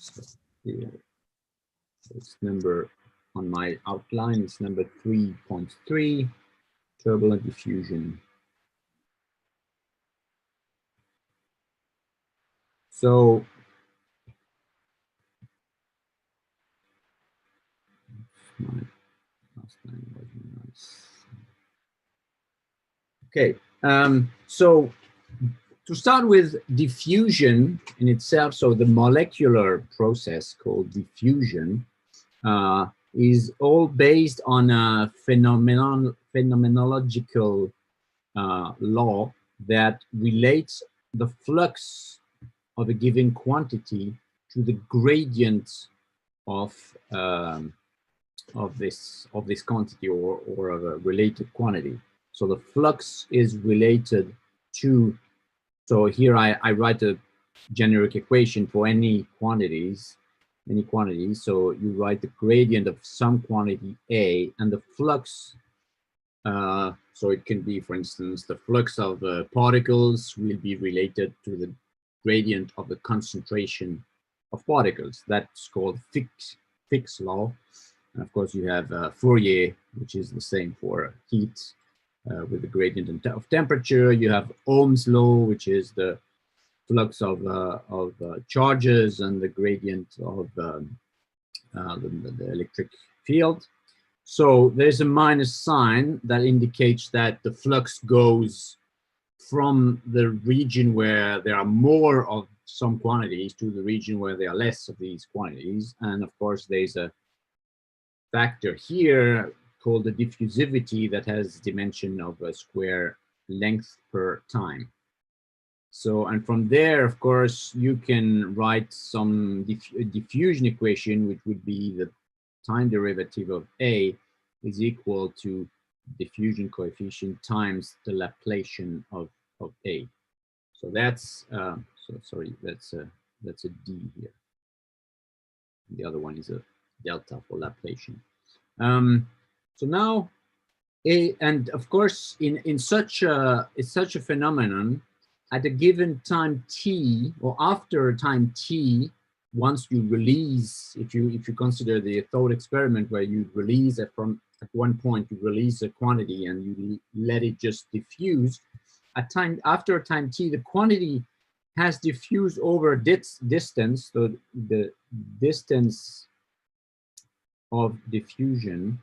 So here, it's number on my outline, it's number 3.3, turbulent diffusion. So my last line wasn't nice. Okay, so to start with diffusion in itself, so the molecular process called diffusion is all based on a phenomenological law that relates the flux of a given quantity to the gradient of this quantity or of a related quantity. So the flux is related to, so here I write a generic equation for any quantities. So you write the gradient of some quantity A, and the flux, so it can be, for instance, the flux of particles will be related to the gradient of the concentration of particles. That's called Fick's law. And of course, you have Fourier, which is the same for heat with the gradient of temperature. You have Ohm's law, which is the flux of charges and the gradient of the electric field. So there's a minus sign that indicates that the flux goes from the region where there are more of some quantities to the region where there are less of these quantities. And of course, there's a factor here called the diffusivity that has dimension of a square length per time. So, and from there, of course, you can write some diffusion equation, which would be the time derivative of A is equal to diffusion coefficient times the Laplacian of A. So that's, that's a D here. The other one is a delta for Laplacian. So now, and of course, in such a phenomenon, at a given time t, or after time t, once you release, if you consider the thought experiment where you release it from at one point, you release a quantity and you let it just diffuse. After time t, the quantity has diffused over distance. So the distance of diffusion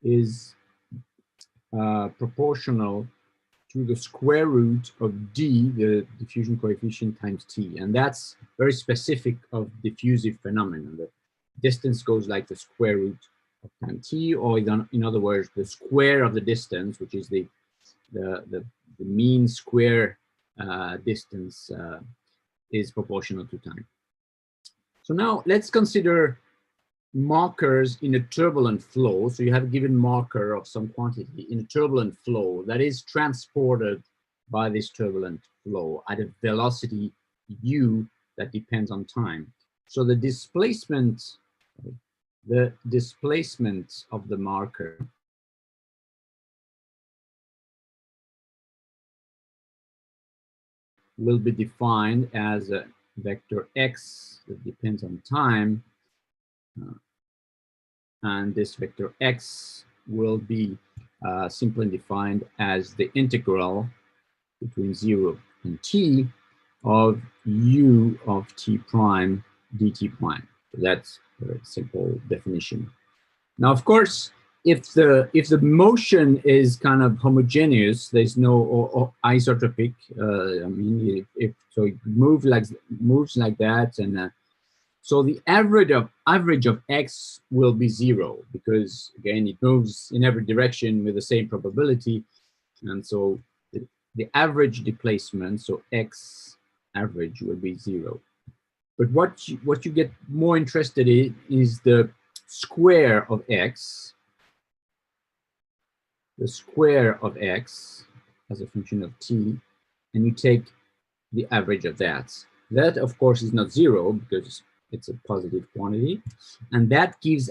is proportional to the square root of d, the diffusion coefficient, times t. And that's very specific of diffusive phenomenon. The distance goes like the square root of time t, or in other words, the square of the distance, which is the mean square distance is proportional to time. So now let's consider markers in a turbulent flow. So you have a given marker of some quantity in a turbulent flow that is transported by this turbulent flow at a velocity u that depends on time. So the displacement of the marker will be defined as a vector x that depends on time. And this vector x will be simply defined as the integral between 0 and t of u of t prime dt prime. So that's a very simple definition. Now, of course, if the motion is kind of homogeneous, there's no or isotropic. I mean, if so, it moves like that, and so the average of x will be 0 because again it moves in every direction with the same probability, and so the average displacement, so x average, will be 0. But what you get more interested in is the square of x. The square of x as a function of t, and you take the average of that. That, of course, is not 0 because it's a positive quantity, and that gives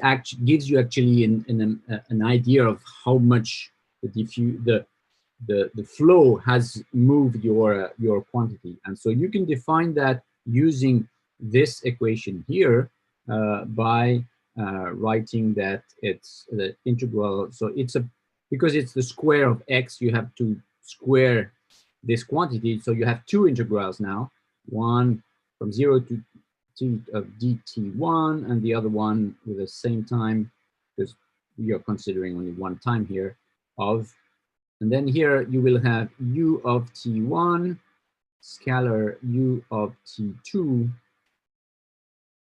you actually an idea of how much the flow has moved your quantity. And so you can define that using this equation here by writing that it's the integral. So it's because it's the square of x, you have to square this quantity. So you have two integrals now, one from 0 to t of dt1, and the other one with the same time, because we are considering only one time here, of, and then here you will have u of t1, scalar u of t2,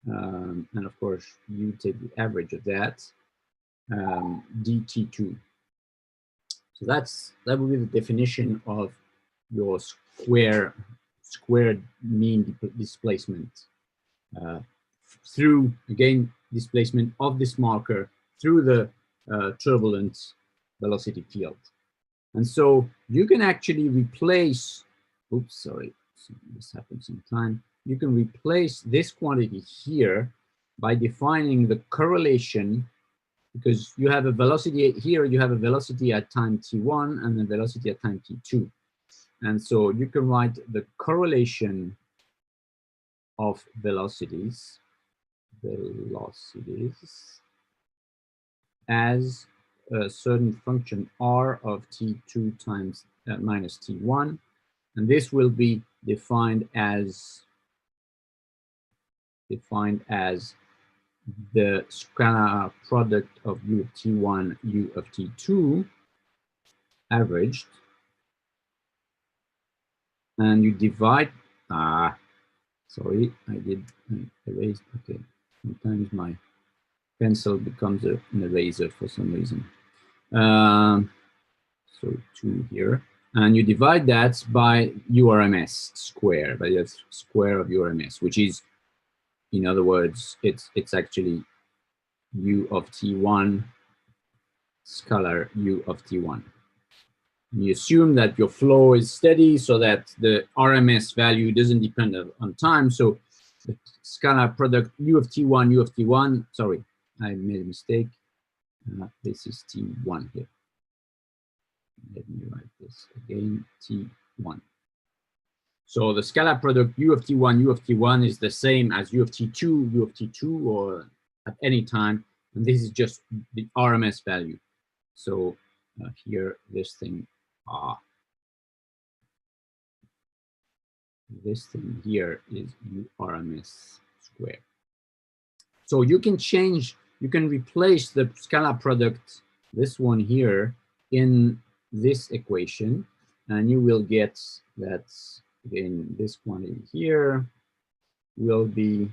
and of course you take the average of that, dt2. So that will be the definition of your squared mean displacement through, again, displacement of this marker through the turbulent velocity field. And so you can actually replace, oops, sorry, this happened sometime. You can replace this quantity here by defining the correlation, because you have a velocity here, you have a velocity at time t1 and a velocity at time t2. And so you can write the correlation of velocities as a certain function r of t2 times minus t1, and this will be defined as the scalar product of u of t1, u of t2 averaged, and you divide, sorry, I did erase, okay, sometimes my pencil becomes an eraser for some reason. So 2 here, and you divide that by URMS square, by the square of URMS, which is, in other words, it's actually u of t1 scalar u of t1. You assume that your flow is steady so that the RMS value doesn't depend on time. So the scalar product u of t1, sorry, I made a mistake. This is t1 here. Let me write this again, t1. So the scalar product u of t1 is the same as u of t2, or at any time. And this is just the RMS value. So here, this thing here is URMS squared. So you can replace the scalar product, this one here, in this equation, and you will get that, again, this quantity here will be,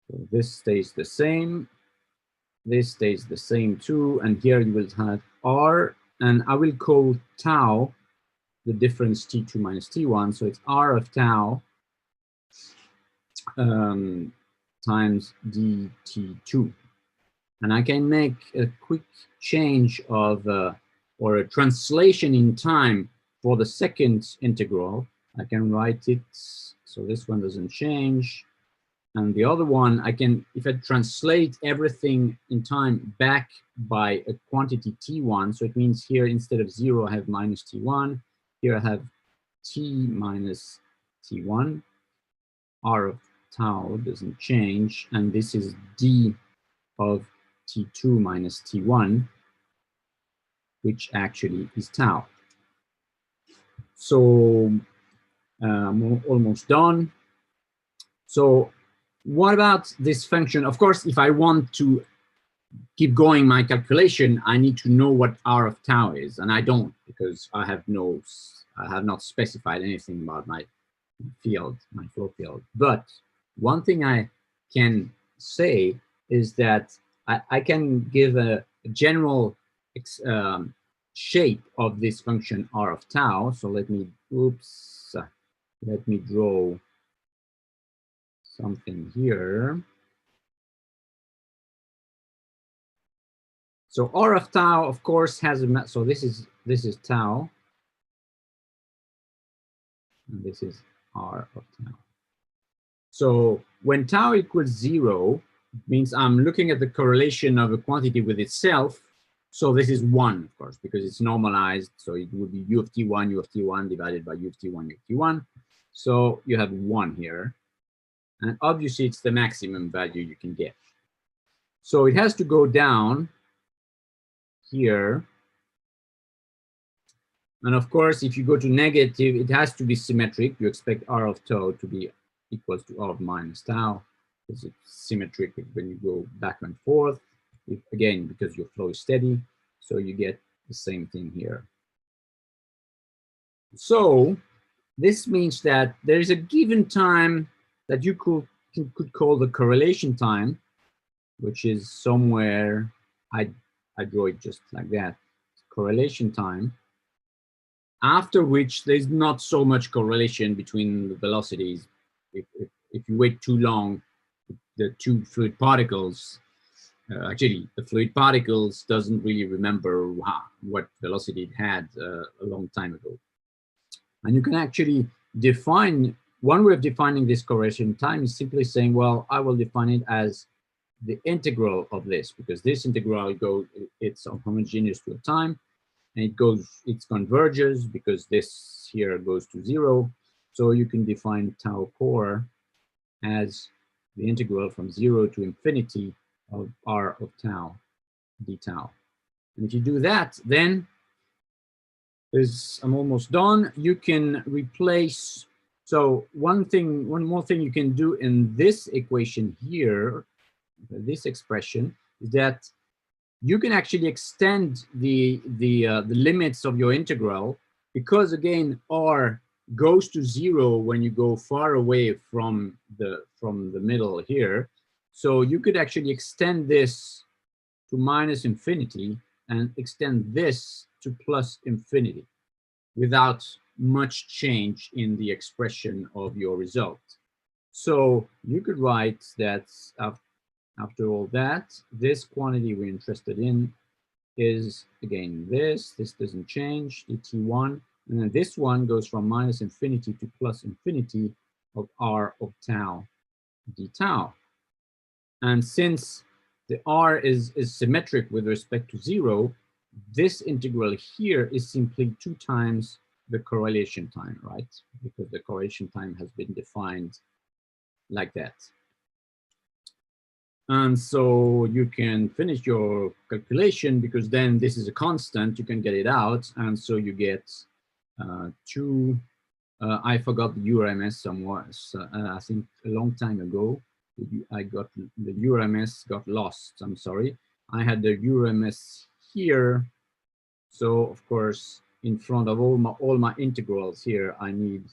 so this stays the same, this stays the same too, and here you will have R, and I will call tau the difference t2 minus t1, so it's R of tau times dt2. And I can make a quick change of, or a translation in time for the second integral. I can write it, so this one doesn't change. And the other one, I can, if I translate everything in time back by a quantity t1, so it means here instead of 0, I have minus t1. Here I have t minus t1. R of tau doesn't change. And this is d of t2 minus t1, which actually is tau. So almost done. So what about this function? Of course, if I want to keep going my calculation, I need to know what R of tau is, and I don't, because I have not specified anything about my field, my flow field. But one thing I can say is that I can give a general shape of this function R of tau. So let me draw something here. So R of tau, of course, has a, so this is tau, and this is R of tau. So when tau equals 0, means I'm looking at the correlation of a quantity with itself. So this is 1, of course, because it's normalized. So it would be u of t1 divided by u of t1. So you have 1 here. And obviously, it's the maximum value you can get. So it has to go down here. And of course, if you go to negative, it has to be symmetric. You expect R of tau to be equals to R of minus tau, because it's symmetric when you go back and forth. Again, because your flow is steady, so you get the same thing here. So this means that there is a given time that you could call the correlation time, which is somewhere, I draw it just like that, correlation time, after which there's not so much correlation between the velocities. If you wait too long, the two fluid particles, actually the fluid particles doesn't really remember what velocity it had a long time ago. And you can actually define, one way of defining this correlation time is simply saying, well, I will define it as the integral of this, because this integral it's homogeneous to a time, and it converges because this here goes to 0. So you can define tau core as the integral from 0 to infinity of R of tau, d tau. And if you do that, then I'm almost done. You can replace, so one more thing you can do in this equation here, this expression, is that you can actually extend the limits of your integral, because again, R goes to 0 when you go far away from the middle here. So you could actually extend this to minus infinity and extend this to plus infinity without much change in the expression of your result. So you could write that after all that, this quantity we're interested in is, again, this doesn't change, dt1, and then this one goes from minus infinity to plus infinity of R of tau d tau. And since the R is symmetric with respect to 0, this integral here is simply 2 times the correlation time, right? Because the correlation time has been defined like that. And so you can finish your calculation, because then this is a constant, you can get it out. And so you get I forgot the URMS somewhere, I think a long time ago. The URMS got lost, I'm sorry. I had the URMS here. So of course, in front of all my integrals here, I need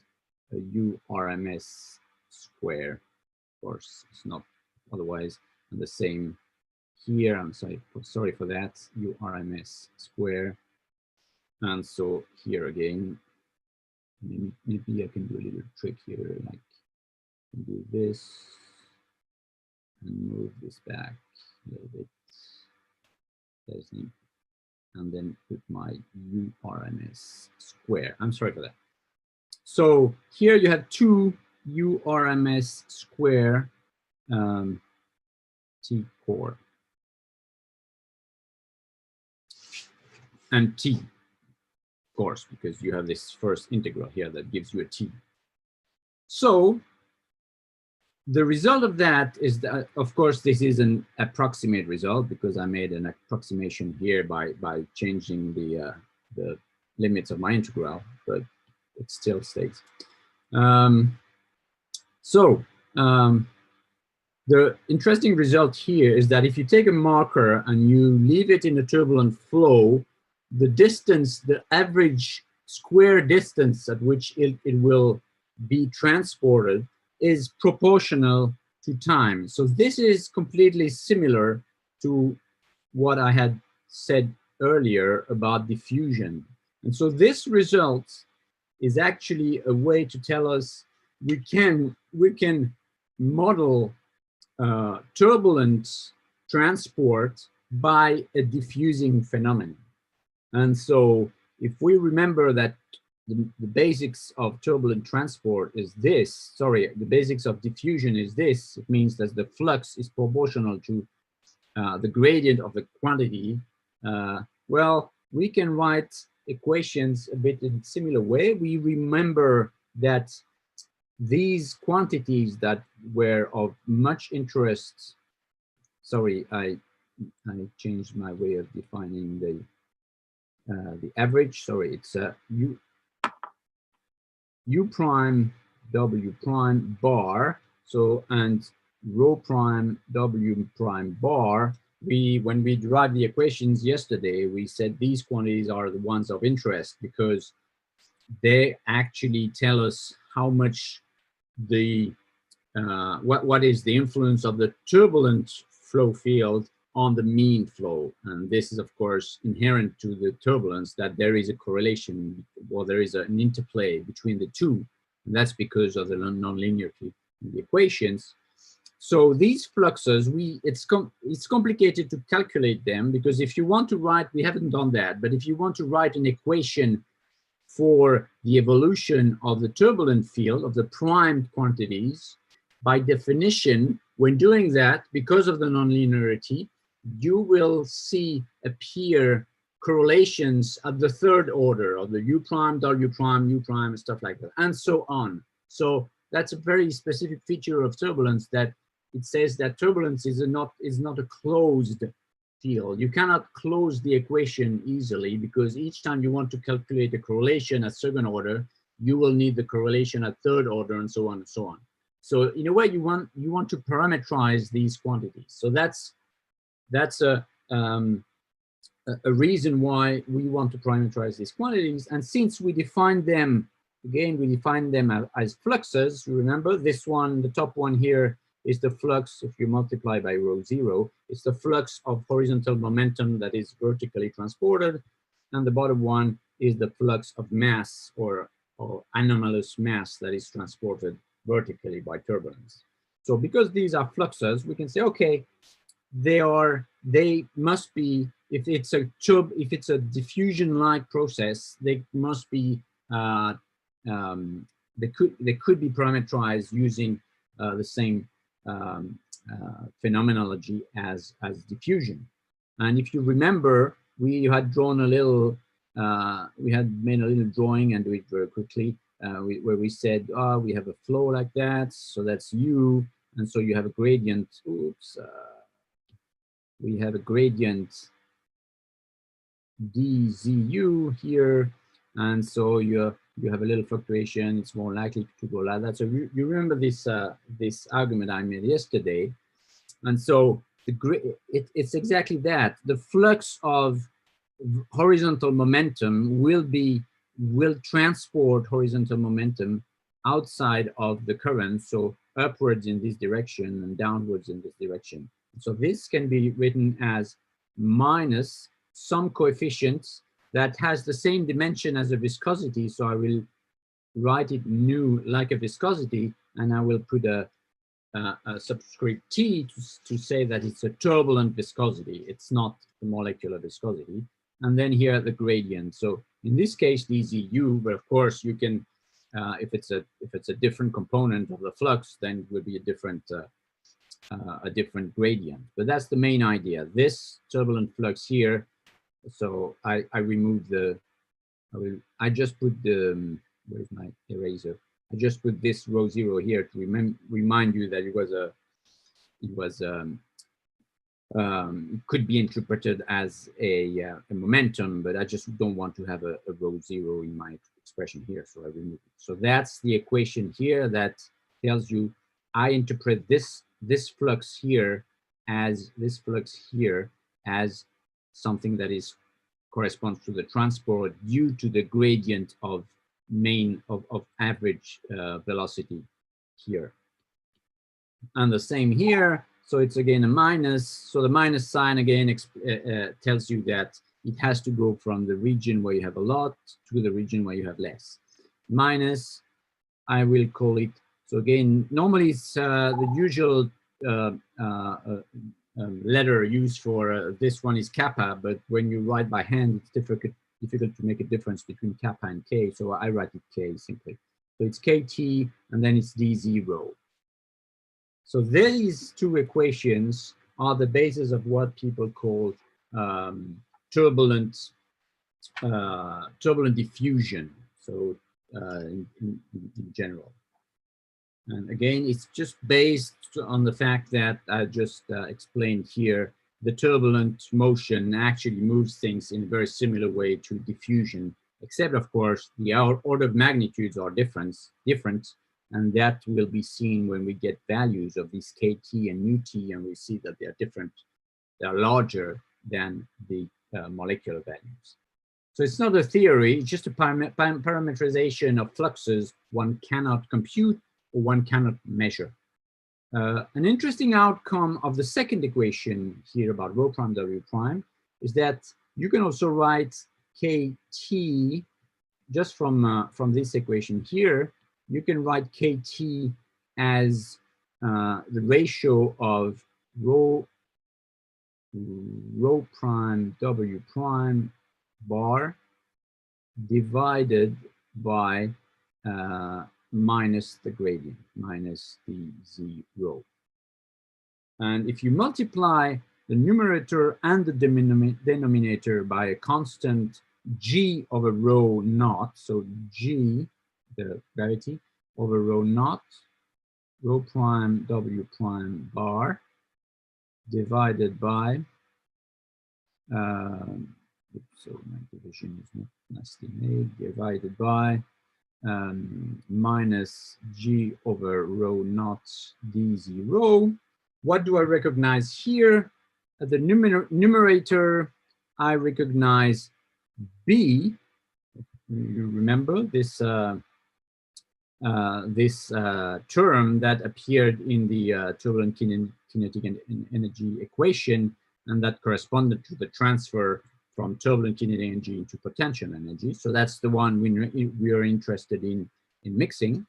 a URMS square. Of course, it's not otherwise the same here. I'm sorry for that, URMS square. And so here again, maybe I can do a little trick here, like do this and move this back a little bit, and then put my URMS square. I'm sorry for that. So here you have 2 URMS square T core and T, of course, because you have this first integral here that gives you a T. So the result of that is that, of course, this is an approximate result, because I made an approximation here by changing the limits of my integral, but it still stays. The interesting result here is that if you take a marker and you leave it in a turbulent flow, the distance, the average square distance at which it will be transported is proportional to time. So this is completely similar to what I had said earlier about diffusion. And so this result is actually a way to tell us we can model turbulent transport by a diffusing phenomenon. And so if we remember that the basics of turbulent transport is this, sorry, the basics of diffusion is this, it means that the flux is proportional to the gradient of the quantity. Well, we can write equations a bit in a similar way. We remember that these quantities that were of much interest, sorry, I changed my way of defining the average. Sorry, it's U prime W prime bar. So, and rho prime W prime bar. When we derived the equations yesterday, we said these quantities are the ones of interest because they actually tell us how much what is the influence of the turbulent flow field on the mean flow. And this is, of course, inherent to the turbulence, that there is a correlation, or there is an interplay between the two. And that's because of the nonlinearity in the equations. So these fluxes, it's complicated to calculate them, because if you want to write, we haven't done that, but if you want to write an equation for the evolution of the turbulent field of the primed quantities, by definition, when doing that, because of the nonlinearity, you will see appear correlations at the third order of the U prime, W prime, U prime, stuff like that, and so on. So that's a very specific feature of turbulence, that it says that turbulence is not a closed field. You cannot close the equation easily, because each time you want to calculate the correlation at second order, you will need the correlation at third order, and so on and so on. So in a way, you want to parameterize these quantities. So that's a reason why we want to parameterize these quantities. And since we define them, again, we define them as fluxes. Remember, this one, the top one here, is the flux. If you multiply by rho zero, it's the flux of horizontal momentum that is vertically transported. And the bottom one is the flux of mass, or anomalous mass, that is transported vertically by turbulence. So because these are fluxes, we can say, okay, they must be, if it's a diffusion-like process, they must be they could be parameterized using the same phenomenology as diffusion. And if you remember, we had drawn a little, we had made a little drawing, and do it very quickly, where we said, we have a flow like that, so that's U, and so you have a gradient. Oops, we have a gradient dZu here, and so you have a little fluctuation. It's more likely to go like that. So you remember this this argument I made yesterday, and so it's exactly that. The flux of horizontal momentum will transport horizontal momentum outside of the current, so upwards in this direction and downwards in this direction. So this can be written as minus some coefficients that has the same dimension as a viscosity. So I will write it nu like a viscosity, and I will put a subscript T to say that it's a turbulent viscosity. It's not the molecular viscosity. And then here the gradient. So in this case, dZu, but of course you can, if it's a different component of the flux, then it will be a different gradient. But that's the main idea. This turbulent flux here. So I remove the. I just put the. Where's my eraser? I just put this rho zero here to remind you that it could be interpreted as a momentum, but I just don't want to have a rho zero in my expression here, so I remove it. So that's the equation here that tells you I interpret this flux here as something that corresponds to the transport due to the gradient of average velocity here. And the same here. So it's again a minus. So the minus sign again tells you that it has to go from the region where you have a lot to the region where you have less. Minus, I will call it. So again, normally it's the usual letter used for this one is kappa, but when you write by hand, it's difficult to make a difference between kappa and k. So I write it k simply. So it's kt, and then it's d0. So these two equations are the basis of what people call turbulent diffusion. So in general. And again, it's just based on the fact that I just explained here. The turbulent motion actually moves things in a very similar way to diffusion, except of course the order of magnitudes are different, and that will be seen when we get values of these kt and ut, and we see that they are different. They are larger than the molecular values. So it's not a theory, it's just a parameterization of fluxes one cannot compute or one cannot measure. An interesting outcome of the second equation here about rho prime w prime is that you can also write kt just from this equation here. You can write kt as the ratio of rho prime w prime bar divided by minus the gradient, minus the z rho. And if you multiply the numerator and the denominator by a constant g over rho naught, so g, the gravity, over rho naught, rho prime w prime bar, divided by, so my division is not nicely made, divided by minus g over rho naught dz rho. What do I recognize here? At the numerator, I recognize b. You remember this term that appeared in the turbulent kinetic and energy equation, and that corresponded to the transfer from turbulent kinetic energy into potential energy. So that's the one we are interested in mixing.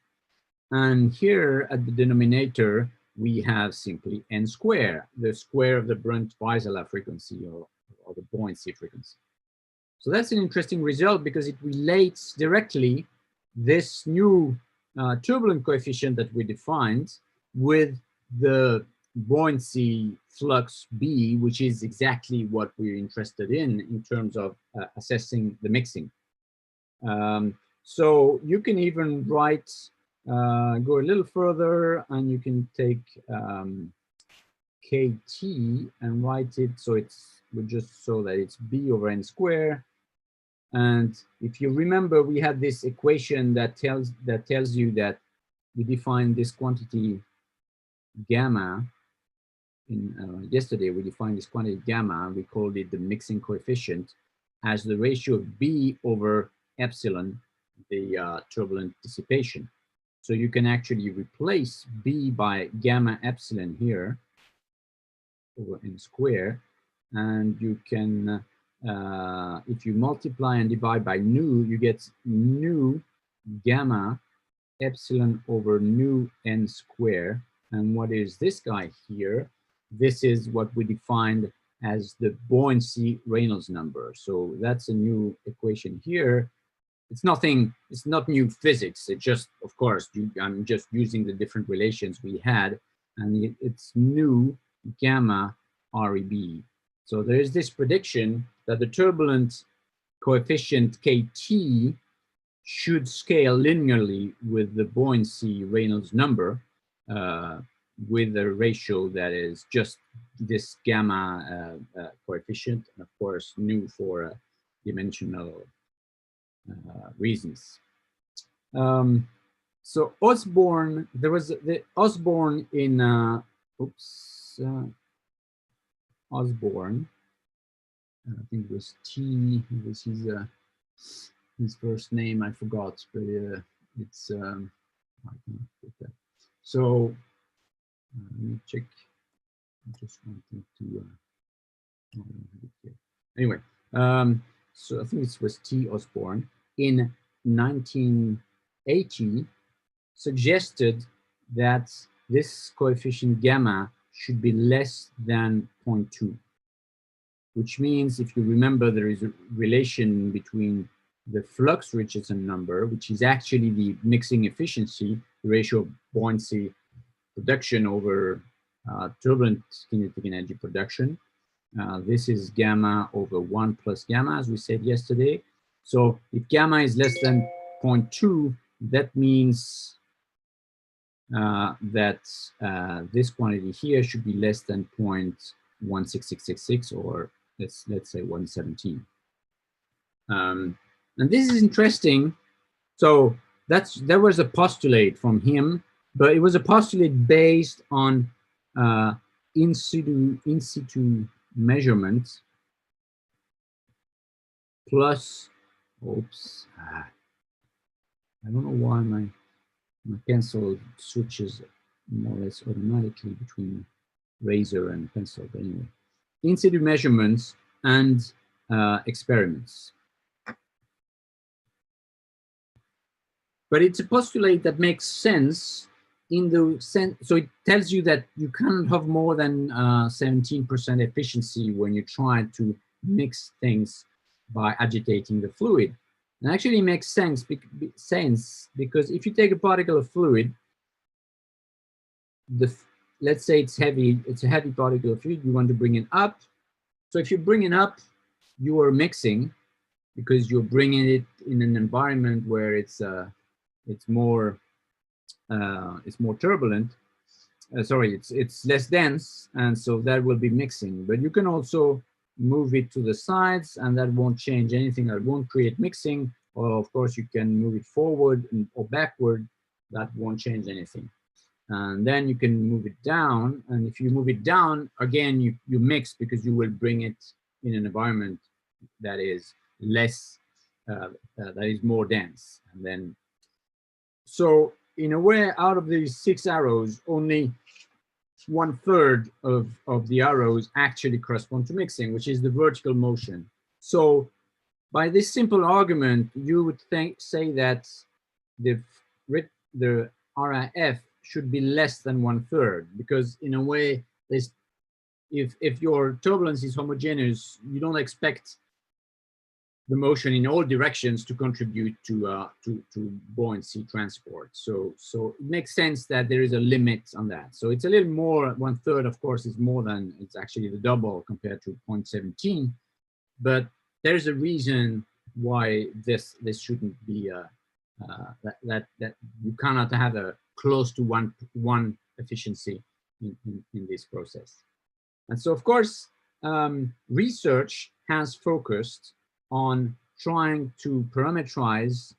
And here at the denominator, we have simply n square, the square of the Brunt-Weisela frequency or the buoyancy frequency. So that's an interesting result because it relates directly this new turbulent coefficient that we defined with the buoyancy flux B, which is exactly what we're interested in terms of assessing the mixing. So you can even write, go a little further, and you can take kt and write it so we just so that it's b over n squared. And if you remember, we had this equation that tells you that we defined this quantity gamma. Yesterday, we defined this quantity gamma. We called it the mixing coefficient as the ratio of b over epsilon, the turbulent dissipation. So you can actually replace b by gamma epsilon here over n squared, and you can, if you multiply and divide by nu, you get nu gamma epsilon over nu n squared. And what is this guy here? This is what we defined as the buoyancy Reynolds number. So that's a new equation here. It's nothing, it's not new physics. It just, of course, I'm just using the different relations we had, and it's nu gamma REB. So there is this prediction that the turbulent coefficient KT should scale linearly with the buoyancy Reynolds number, with a ratio that is just this gamma coefficient, and of course nu for dimensional reasons. So Osborne, there was the Osborne in Osborne, I think it was T, it was his first name, I forgot, but it's I can put that. So let me check. I just wanted to anyway, so I think it was T. Osborne in 1980 suggested that this coefficient gamma should be less than 0.2, which means, if you remember, there is a relation between the flux Richardson number, which is actually the mixing efficiency, the ratio of buoyancy production over turbulent kinetic energy production. This is gamma over 1 plus gamma, as we said yesterday. So if gamma is less than 0.2, that means that this quantity here should be less than 0.16666, or let's say 117. And this is interesting. So that was a postulate from him, but it was a postulate based on in situ measurements plus, oops, I don't know why my pencil switches more or less automatically between razor and pencil, but anyway, in situ measurements and experiments. But it's a postulate that makes sense in the sense, so it tells you that you can't have more than 17% efficiency when you try to mix things by agitating the fluid. And actually it makes sense because if you take a particle of fluid, let's say it's a heavy particle of fluid, you want to bring it up. So if you bring it up, you are mixing because you're bringing it in an environment where it's more turbulent. It's less dense, and so that will be mixing. But you can also move it to the sides, and that won't change anything. That won't create mixing. Or of course, you can move it forward or backward. That won't change anything. And then you can move it down. And if you move it down, again, you mix because you will bring it in an environment that is less, that is more dense. And then, so in a way, out of these 6 arrows, only 1/3 of the arrows actually correspond to mixing, which is the vertical motion. So by this simple argument, you would say that the RIF should be less than 1/3, because in a way, if your turbulence is homogeneous, you don't expect the motion in all directions to contribute to buoyancy transport. So it makes sense that there is a limit on that. So it's a little more, 1/3, of course, is more than, it's actually the double compared to 0.17. But there's a reason why this shouldn't be that you cannot have a close to one efficiency in this process. And so, of course, research has focused on trying to parameterize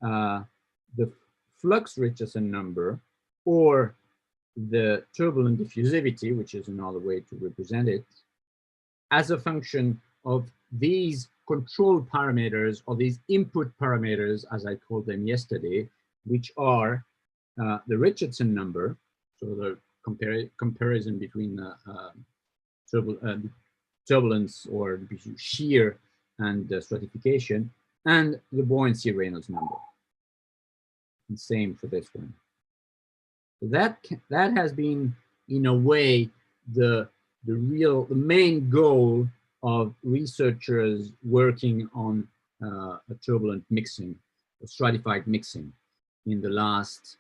the flux Richardson number, or the turbulent diffusivity, which is another way to represent it, as a function of these control parameters, or these input parameters, as I called them yesterday, which are the Richardson number, so the comparison between turbulence or shear and stratification, and the buoyancy Reynolds number. And same for this one. So that has been, in a way, the main goal of researchers working on a turbulent mixing, or stratified mixing, in the last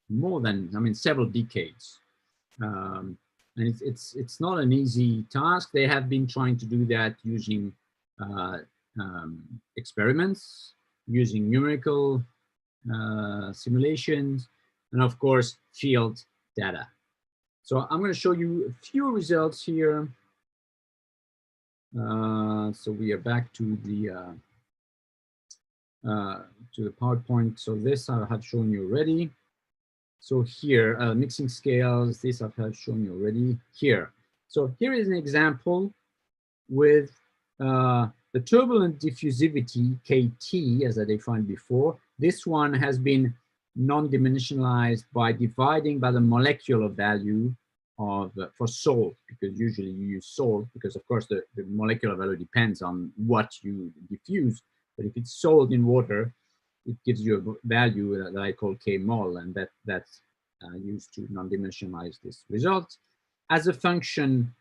more than, several decades. And it's not an easy task. They have been trying to do that using experiments, using numerical simulations, and of course, field data. So I'm going to show you a few results here. So we are back to the PowerPoint. So this I have shown you already. So here, mixing scales, this I have shown you already here. So here is an example with the turbulent diffusivity, KT, as I defined before. This one has been non-dimensionalized by dividing by the molecular value of for salt, because usually you use salt because, of course, the molecular value depends on what you diffuse. But if it's salt in water, it gives you a value that I call K mol, and that's used to non-dimensionalize this result as a function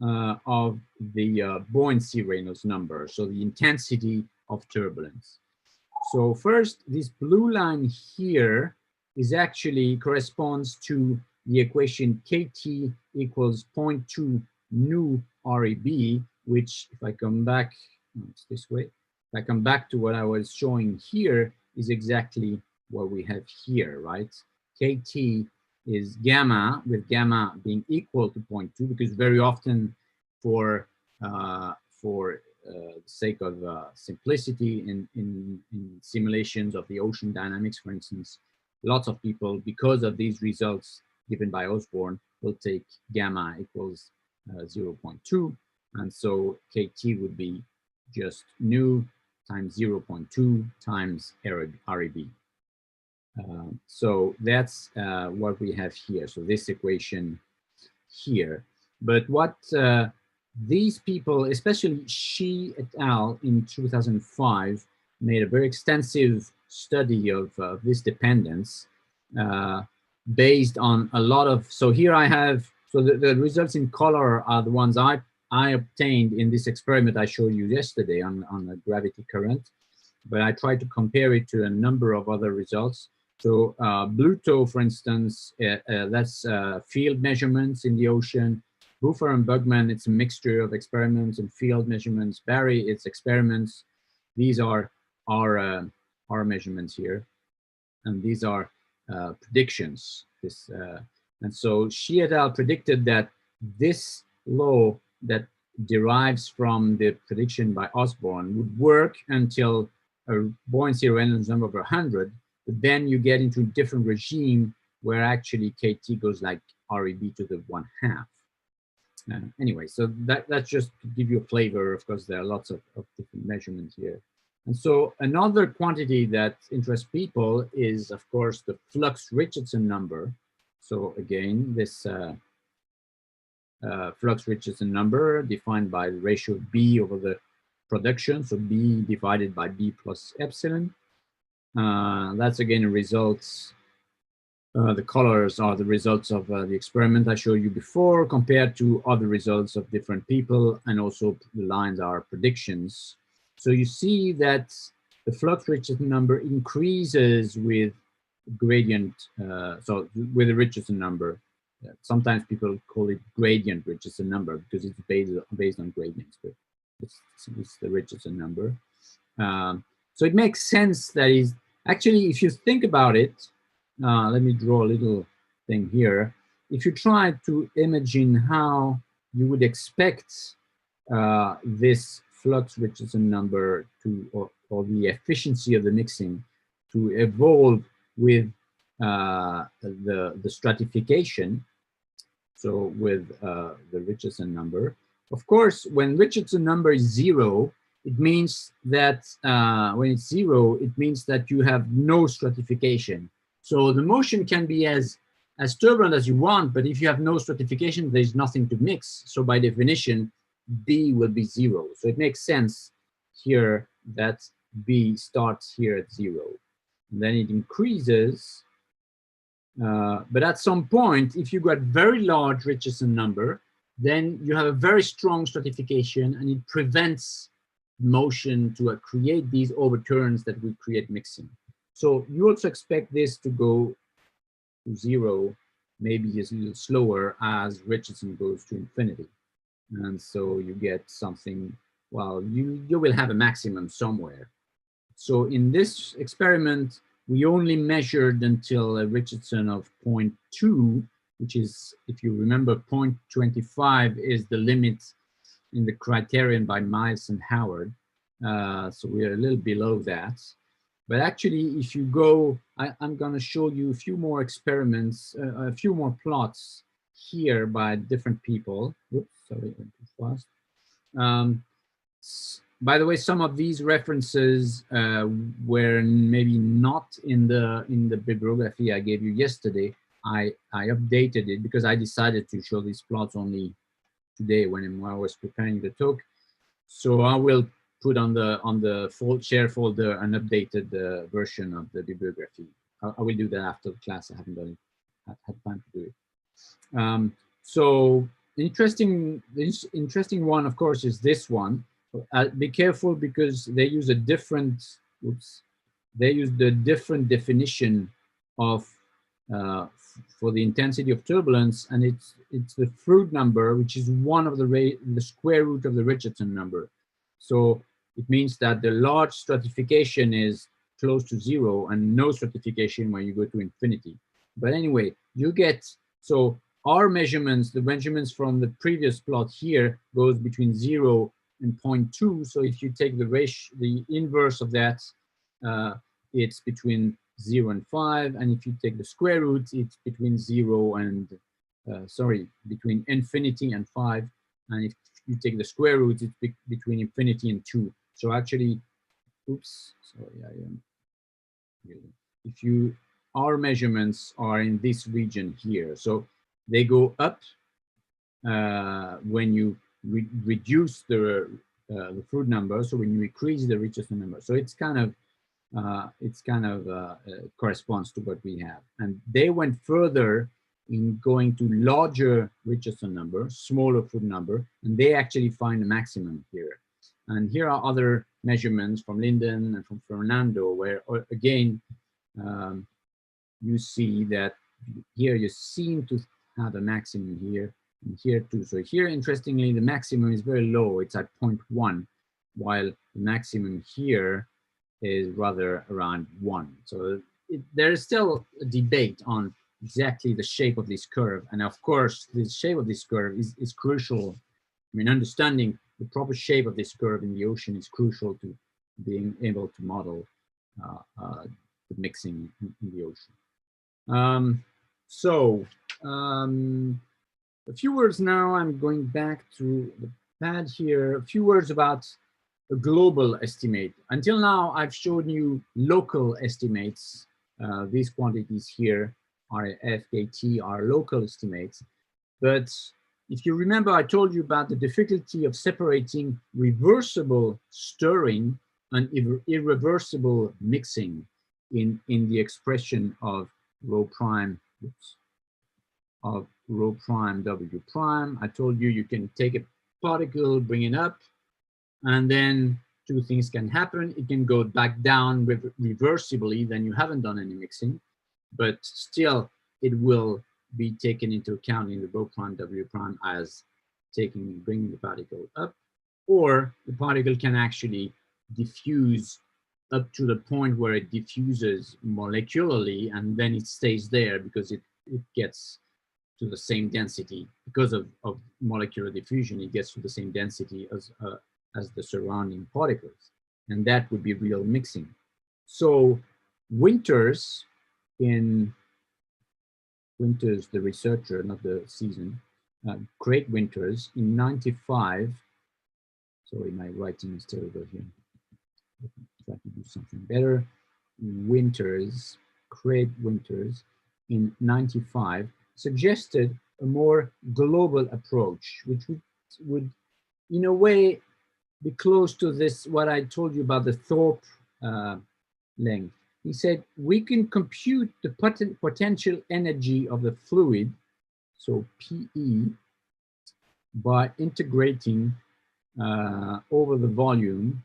of the buoyancy Reynolds number, so the intensity of turbulence. So first, this blue line here is actually corresponds to the equation KT equals 0.2 nu REB, which, if I come back, it's this way, if I come back to what I was showing here, is exactly what we have here, right? KT is gamma, with gamma being equal to 0.2, because very often for the sake of simplicity in simulations of the ocean dynamics, for instance, lots of people, because of these results given by Osborne, will take gamma equals 0.2, and so KT would be just nu times 0.2 times REB. So that's what we have here. So this equation here. But what these people, especially Shi et al. In 2005, made a very extensive study of this dependence based on a lot of, so here I have, so the results in color are the ones I obtained in this experiment I showed you yesterday on the gravity current, but I tried to compare it to a number of other results. So Bluto, for instance, that's field measurements in the ocean. Buffer and Bugman, it's a mixture of experiments and field measurements. Barry, it's experiments. These are our measurements here. And these are predictions. And so Shi et al. Predicted that this law that derives from the prediction by Osborne would work until a buoyancy Reynolds number of 100, but then you get into a different regime where actually KT goes like REB to the 1/2. Anyway, so that's just to give you a flavor. Of course, there are lots of different measurements here. And so another quantity that interests people is, of course, the flux Richardson number. So again, this flux Richardson number defined by the ratio B over the production. So B divided by B plus epsilon. That's again a results. The colors are the results of the experiment I showed you before compared to other results of different people, and also the lines are predictions. So you see that the flux Richardson number increases with gradient, so with the Richardson number. Sometimes people call it gradient Richardson number because it's based on gradients, but it's the Richardson number. So it makes sense that is actually, if you think about it, let me draw a little thing here. If you try to imagine how you would expect this flux Richardson number to, or the efficiency of the mixing to evolve with the stratification, so with the Richardson number. Of course, when Richardson number is 0, it means that when it's 0, it means that you have no stratification. So the motion can be as turbulent as you want, but if you have no stratification, there's nothing to mix. So by definition, B will be 0. So it makes sense here that B starts here at 0. And then it increases. But at some point, if you got very large Richardson number, then you have a very strong stratification and it prevents motion to create these overturns that will create mixing. So you also expect this to go to 0, maybe a little slower as Richardson goes to infinity. And so you get something, well, you will have a maximum somewhere. So in this experiment, we only measured until a Richardson of 0.2, which is, if you remember, 0.25 is the limit in the criterion by Miles and Howard. So we're a little below that. But actually, if you go, I'm going to show you a few more experiments, a few more plots here by different people. Oops, sorry, I went too fast. By the way, some of these references were maybe not in the bibliography I gave you yesterday. I updated it because I decided to show these plots only today when I was preparing the talk. So I will put on the share folder an updated version of the bibliography. I will do that after the class. I haven't done it, had time to do it. So the interesting one, of course, is this one. Be careful because they use a different. Oops, they use the different definition of for the intensity of turbulence, and it's the Froude number, which is one of the square root of the Richardson number. So it means that the large stratification is close to 0 and no stratification when you go to infinity. But anyway, you get, so our measurements, the measurements from the previous plot here goes between 0 and 0.2. So if you take the ratio, the inverse of that, it's between 0 and 5. And if you take the square root, it's between 0 and, between infinity and 5. And if you take the square root, it's between infinity and 2. So actually, oops, sorry, I am really, if you, our measurements are in this region here. So they go up when you reduce the Froude number. So when you increase the Richardson number. So it's kind of corresponds to what we have. And they went further in going to larger Richardson number, smaller Froude number, and they actually find a maximum here. And here are other measurements from Linden and from Fernando, where again, you see that here you seem to have a maximum here and here too. So here, interestingly, the maximum is very low. It's at 0.1, while the maximum here is rather around 1. So there is still a debate on exactly the shape of this curve. And of course, the shape of this curve is crucial. I mean, understanding the proper shape of this curve in the ocean is crucial to being able to model the mixing in the ocean. A few words now, I'm going back to the pad here, a few words about a global estimate. Until now, I've shown you local estimates. These quantities here are FKT, are local estimates. But if you remember, I told you about the difficulty of separating reversible stirring and irreversible mixing in the expression of rho prime, of rho prime W prime. I told you can take a particle, bring it up, and then two things can happen. It can go back down reversibly, then you haven't done any mixing, but still it will be taken into account in the rho prime W prime as bringing the particle up, or the particle can actually diffuse up to the point where it diffuses molecularly, and then it stays there because it gets to the same density. Because of molecular diffusion, it gets to the same density as the surrounding particles, and that would be real mixing. So Winters, the researcher, not the season, Craig Winters in '95. Sorry, my writing is terrible here. Let me try to do something better. Craig Winters in '95 suggested a more global approach, which would in a way be close to this, what I told you about the Thorpe length. He said, we can compute the potential energy of the fluid, so PE, by integrating over the volume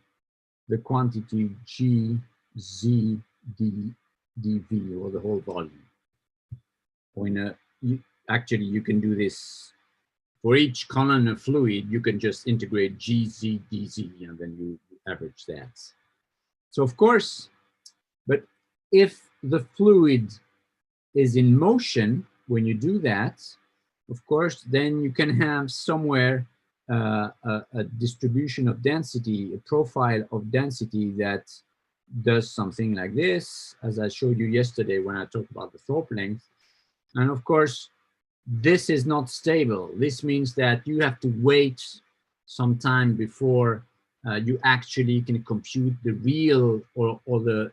the quantity G, Z, D, dV, or the whole volume. Or actually, you can do this for each column of fluid. You can just integrate G, Z, dZ, and then you average that. So of course, but if the fluid is in motion when you do that, of course, then you can have somewhere a distribution of density, a profile of density that does something like this, as I showed you yesterday when I talked about the Thorpe length. And of course, this is not stable. This means that you have to wait some time before you actually can compute the real, or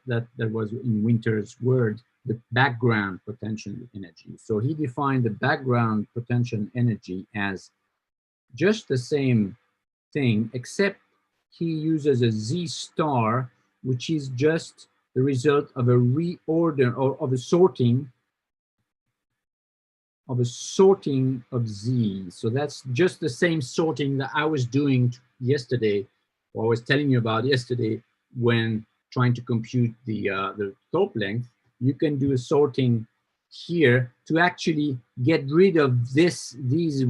that was in Winter's word, the background potential energy. So he defined the background potential energy as just the same thing, except he uses a Z star, which is just the result of a reorder, or of a sorting of Z. So that's just the same sorting that I was doing yesterday, or I was telling you about yesterday when trying to compute the Thorpe length. You can do a sorting here to actually get rid of these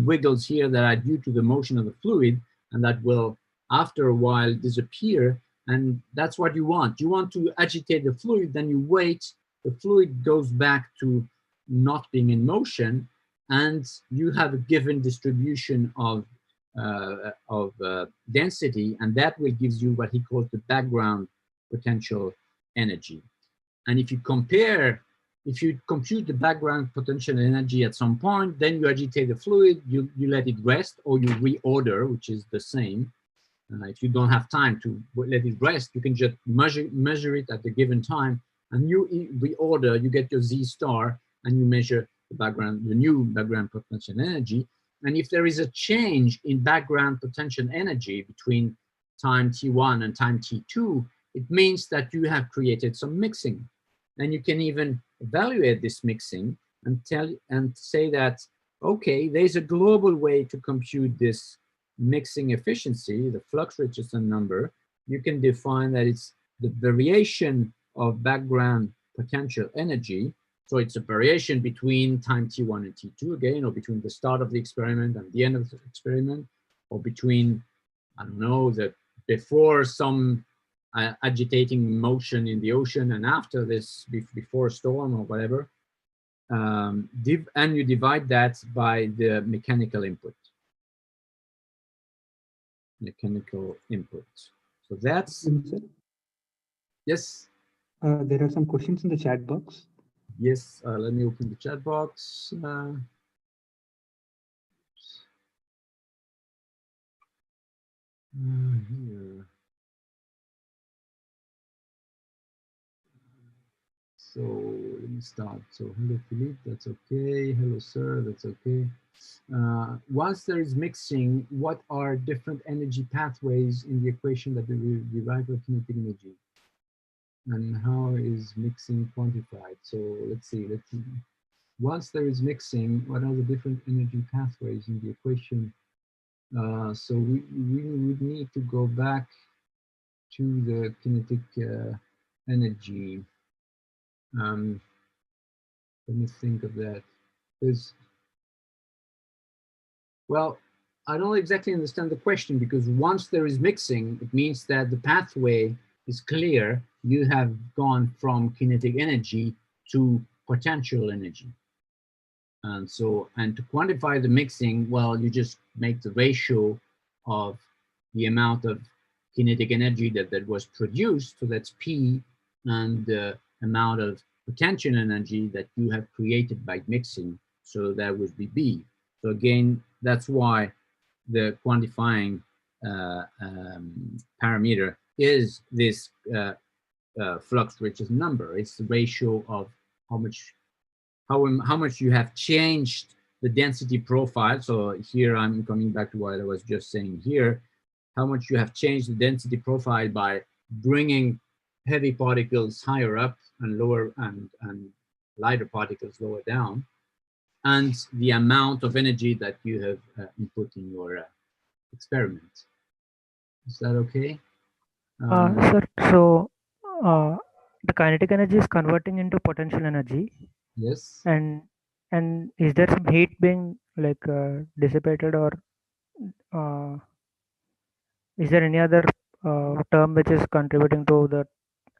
wiggles here that are due to the motion of the fluid, and that will after a while disappear. And that's what you want. You want to agitate the fluid, then you wait, the fluid goes back to not being in motion, and you have a given distribution of density, and that will gives you what he calls the background potential energy. And if you compute the background potential energy at some point, then you agitate the fluid, you let it rest, or you reorder, which is the same. If you don't have time to let it rest, you can just measure it at a given time, and you reorder, you get your Z star, and you measure the new background potential energy. And if there is a change in background potential energy between time t1 and time t2, it means that you have created some mixing. And you can even evaluate this mixing and say that, okay, there's a global way to compute this mixing efficiency, the flux Richardson number. You can define that it's the variation of background potential energy. So it's a variation between time t1 and t2 again, or between the start of the experiment and the end of the experiment, or between, I don't know, before some agitating motion in the ocean and after this, before a storm or whatever. And you divide that by the mechanical input. So that's, yes? There are some questions in the chat box. Yes, let me open the chat box. Here. So let me start. So hello, Philippe, that's okay. Hello, sir, that's okay. Once there is mixing, what are different energy pathways in the equation that will derive of kinetic energy? And how is mixing quantified? So let's see. Once there is mixing, what are the different energy pathways in the equation? So we would need to go back to the kinetic energy. Let me think of that. Well, I don't exactly understand the question, because once there is mixing, it means that the pathway is clear. You have gone from kinetic energy to potential energy. And so, and to quantify the mixing, well, you just make the ratio of the amount of kinetic energy that was produced, so that's P, and the amount of potential energy that you have created by mixing, so that would be B. So again, that's why the quantifying parameter is this flux Richardson number. It's the ratio of how much you have changed the density profile. So here I'm coming back to what I was just saying here, how much you have changed the density profile by bringing heavy particles higher up and lower, and lighter particles lower down, and the amount of energy that you have input in your experiment. Is that okay? Sir, so the kinetic energy is converting into potential energy. Yes. And is there some heat being like dissipated, or is there any other term which is contributing to the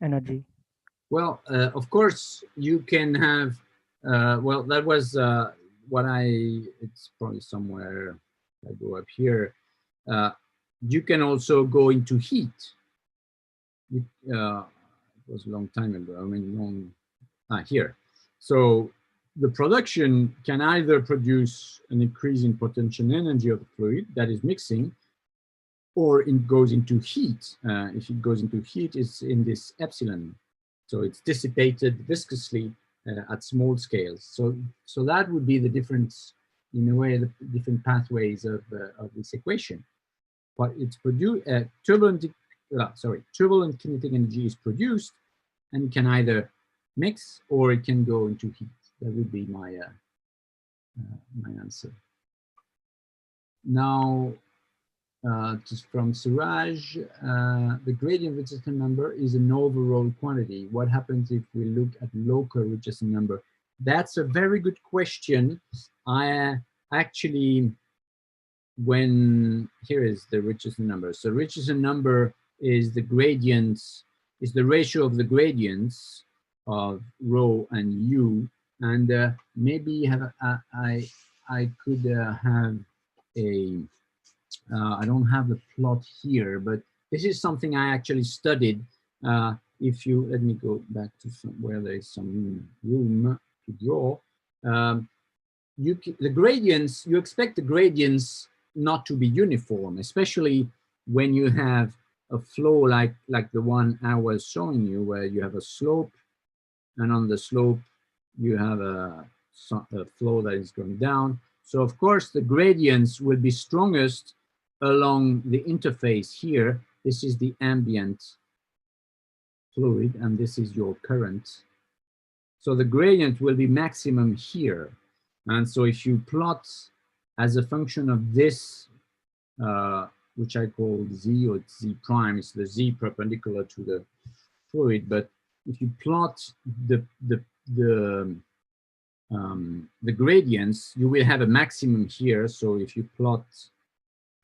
energy? Well, of course, you can have, well, that was what it's probably somewhere, I go up here. You can also go into heat. It was a long time ago, I mean, here. So the production can either produce an increase in potential energy of the fluid that is mixing, or it goes into heat. If it goes into heat, it's in this epsilon. So it's dissipated viscously at small scales. So that would be the difference, in a way, the different pathways of this equation. But it's produced, turbulent kinetic energy is produced, and it can either mix or it can go into heat. That would be my my answer. Now, just from Suraj, the gradient Richardson number is an overall quantity. What happens if we look at local Richardson number? That's a very good question. I actually, here is the Richardson number. So Richardson number is the gradients, is the ratio of the gradients of rho and u, And maybe have I could have a I don't have the plot here, but this is something I actually studied. If you let me go back to where there is some room to draw, the gradients, you expect the gradients not to be uniform, especially when you have a flow like the one I was showing you, where you have a slope, and on the slope you have a flow that is going down. So of course the gradients will be strongest along the interface here. This is the ambient fluid, and this is your current. So the gradient will be maximum here. And so if you plot as a function of this, which I call z, or z prime, is the z perpendicular to the fluid. But if you plot the gradients, you will have a maximum here. So if you plot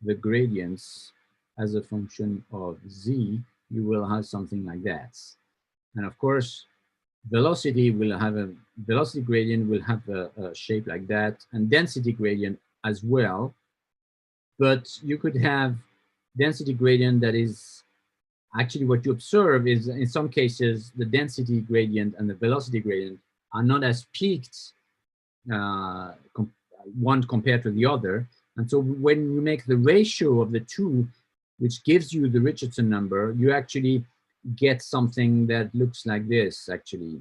the gradients as a function of z, you will have something like that. And of course, velocity will have a velocity gradient will have a shape like that, and density gradient as well. But you could have density gradient that is actually what you observe is, in some cases, the density gradient and the velocity gradient are not as peaked one compared to the other. And so when you make the ratio of the two, which gives you the Richardson number, you actually get something that looks like this, actually,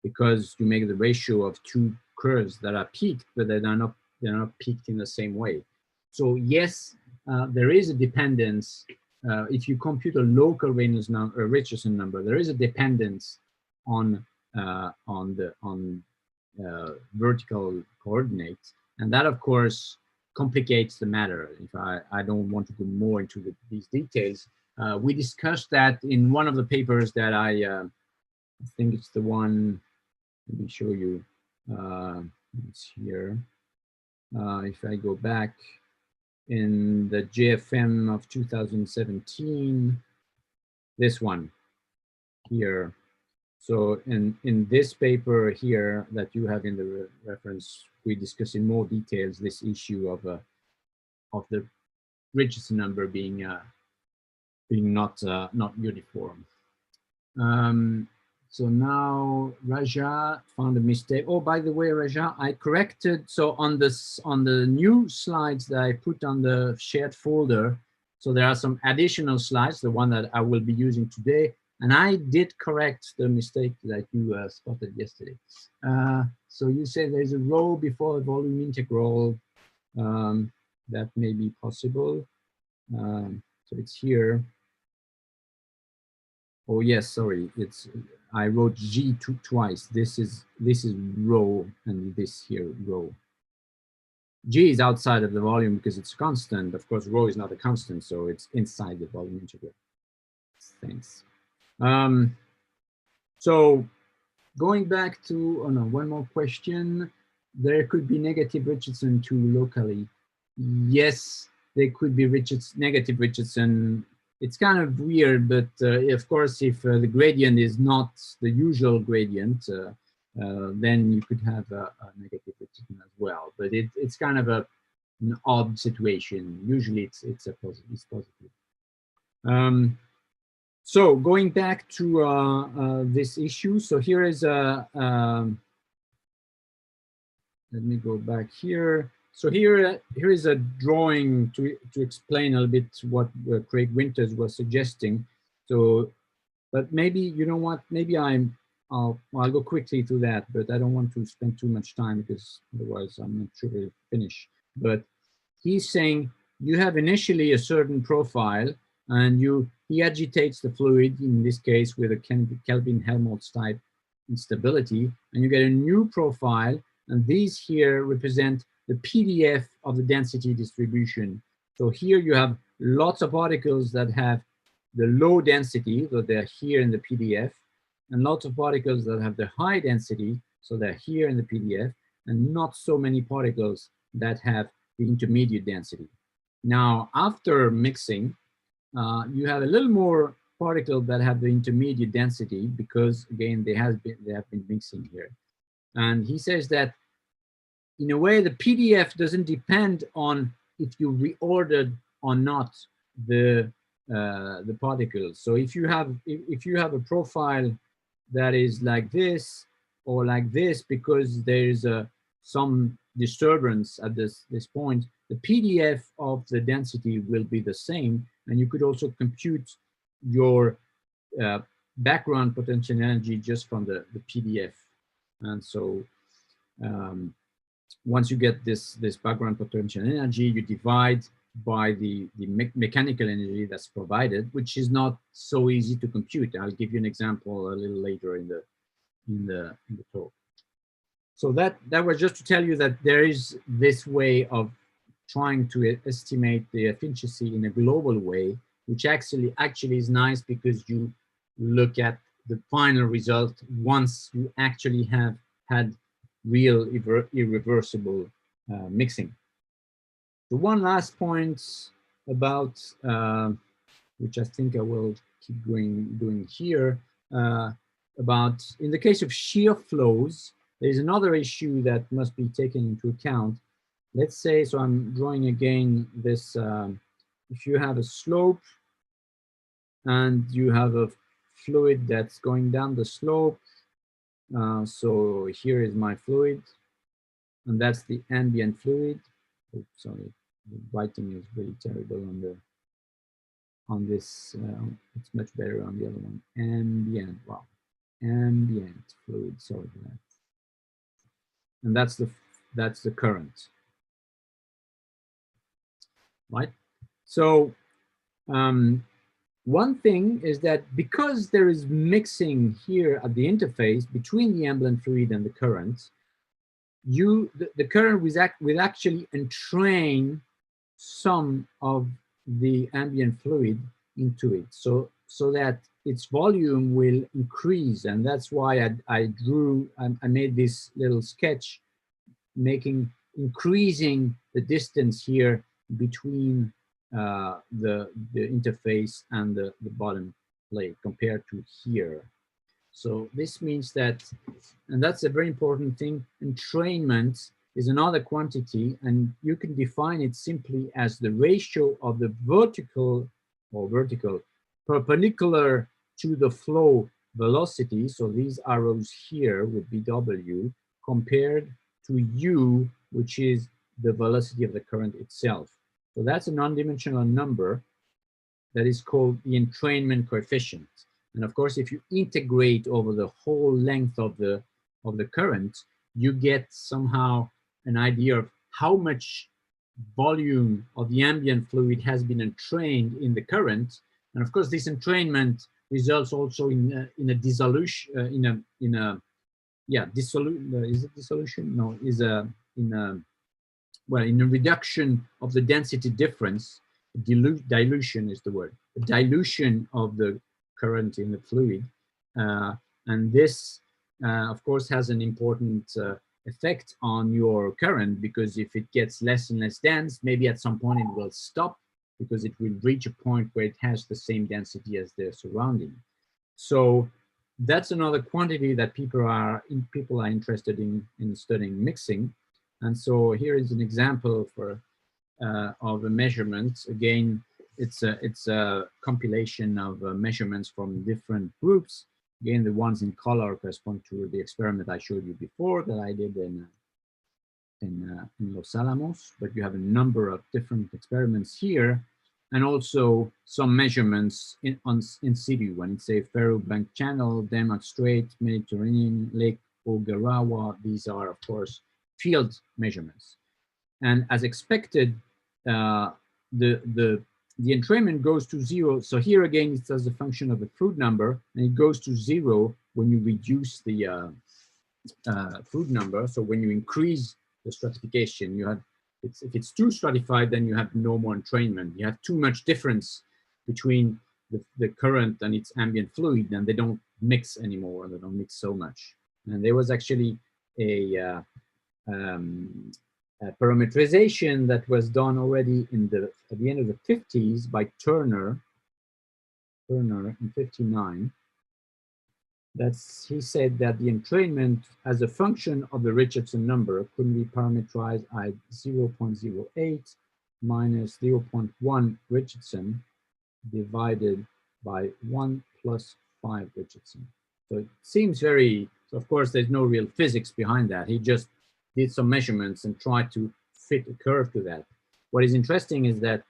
because you make the ratio of two curves that are peaked, but they're not peaked in the same way. So yes, there is a dependence. If you compute a local Richardson number, there is a dependence on vertical coordinates, and that of course complicates the matter. If I don't want to go more into these details, we discussed that in one of the papers that I think it's the one. Let me show you. It's here. If I go back in the JFM of 2017, this one here. So in this paper here that you have in the reference, we discuss in more details this issue of the Richardson number being not uniform. So now Raja found a mistake. Oh, by the way, Raja, I corrected. So on the new slides that I put on the shared folder, so there are some additional slides, the one that I will be using today, and I did correct the mistake that you spotted yesterday. So you say there's a row before a volume integral. That may be possible. So it's here. Oh yes, sorry. I wrote G twice. This is rho, and this here rho. G is outside of the volume because it's constant. Of course, rho is not a constant, so it's inside the volume integral. Thanks. So going back to, oh no, one more question. There could be negative Richardson too locally. Yes, there could be negative Richardson. It's kind of weird, but of course, if the gradient is not the usual gradient, then you could have a negative Richardson as well. But it's kind of an odd situation. Usually, it's positive. So going back to this issue, so here is a, let me go back here. So here is a drawing to explain a little bit what Craig Winters was suggesting. So, but maybe, you know what, maybe I'll go quickly through that, but I don't want to spend too much time because otherwise I'm not sure we'll finish. But he's saying you have initially a certain profile, and he agitates the fluid, in this case with a Kelvin-Helmholtz type instability, and you get a new profile, and these here represent the PDF of the density distribution. So here you have lots of particles that have the low density, so they're here in the PDF, and lots of particles that have the high density, so they're here in the PDF, and not so many particles that have the intermediate density. Now, after mixing, you have a little more particles that have the intermediate density because, again, they have been mixing here. And he says that in a way, the PDF doesn't depend on if you reordered or not the particles. So if you have a profile that is like this or like this, because there's some disturbance at this point, the PDF of the density will be the same, and you could also compute your background potential energy just from the PDF. And so once you get this background potential energy, you divide by the mechanical energy that's provided, which is not so easy to compute. I'll give you an example a little later in the talk. So that was just to tell you that there is this way of trying to estimate the efficiency in a global way, which actually is nice because you look at the final result once you actually have had real irreversible mixing. The one last point about, which I think I will keep doing here, about in the case of shear flows, there's another issue that must be taken into account. Let's say, so I'm drawing again this, if you have a slope and you have a fluid that's going down the slope, so here is my fluid, and that's the ambient fluid. Oh, sorry, the writing is really terrible on this. It's much better on the other one. Ambient, wow, ambient fluid. Sorry for that. And that's the current, right? So one thing is that because there is mixing here at the interface between the ambient fluid and the current, the current will actually entrain some of the ambient fluid into it, so that its volume will increase. And that's why I made this little sketch increasing the distance here between the interface and the bottom plate compared to here. So this means that, and that's a very important thing, entrainment is another quantity, and you can define it simply as the ratio of the vertical perpendicular to the flow velocity, so these arrows here would be W, compared to U, which is the velocity of the current itself. So that's a non-dimensional number that is called the entrainment coefficient. And of course, if you integrate over the whole length of the current, you get somehow an idea of how much volume of the ambient fluid has been entrained in the current. And of course, this entrainment results also in a dissolution, is it dissolution? No, in a reduction of the density difference. Dilution is the word. A dilution of the current in the fluid, and this, of course, has an important effect on your current, because if it gets less and less dense, maybe at some point it will stop, because it will reach a point where it has the same density as the surrounding. So that's another quantity that people are interested in studying mixing. And so here is an example of a measurement. Again, it's a compilation of measurements from different groups. Again, the ones in color correspond to the experiment I showed you before that I did in Los Alamos. But you have a number of different experiments here, and also some measurements in situ. When it's a ferroblanc channel, Denmark Strait, Mediterranean, Lake Ogarawa, these are, of course, field measurements. And as expected, the entrainment goes to 0. So here again, it's as a function of the fluid number, and it goes to 0 when you reduce the fluid number. So when you increase the stratification, you have, if it's too stratified, then you have no more entrainment. You have too much difference between the current and its ambient fluid, and they don't mix anymore. They don't mix so much. And there was actually a parametrization that was done already at the end of the 50s by Turner in 59. he said that the entrainment as a function of the Richardson number could be parameterized at 0.08 minus 0.1 Richardson divided by 1 plus 5 Richardson. So it seems very, so of course there's no real physics behind that. He just did some measurements and tried to fit a curve to that. What is interesting is that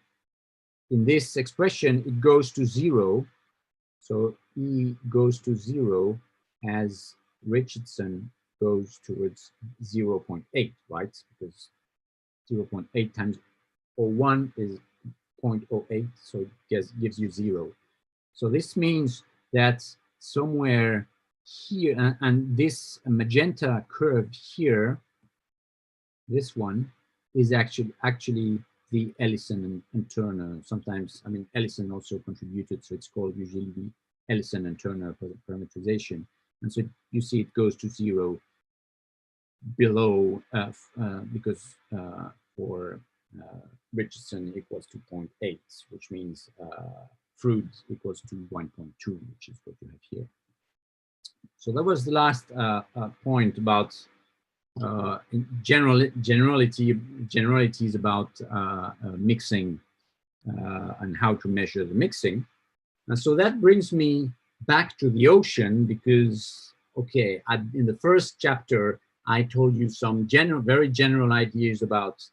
in this expression, it goes to 0. So E goes to 0 as Richardson goes towards 0.8, right? Because 0.8 times 0.1 is 0.08, so it gives you 0. So this means that somewhere here, and this magenta curve here, this one is actually the Ellison and Turner. Sometimes, I mean, Ellison also contributed, so it's called usually the Ellison and Turner parameterization. And so you see it goes to 0 below, because for Richardson equals to 0.8, which means Freud equals to 1.2, which is what you have here. So that was the last point about generalities about mixing and how to measure the mixing. And so that brings me back to the ocean because, okay, in the first chapter, I told you some very general ideas about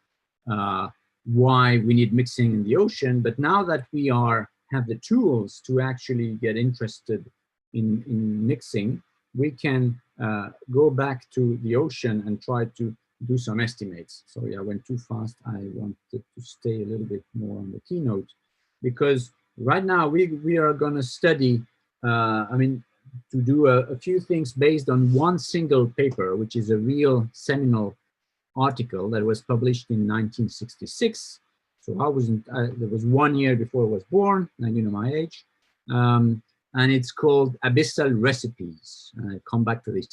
why we need mixing in the ocean. But now that we have the tools to actually get interested in mixing, we can go back to the ocean and try to do some estimates. Sorry, I went too fast. I wanted to stay a little bit more on the keynote because right now we are going to study, to do a few things based on one single paper, which is a real seminal article that was published in 1966. So there was 1 year before I was born, and you know my age. And it's called Abyssal Recipes. I'll come back to this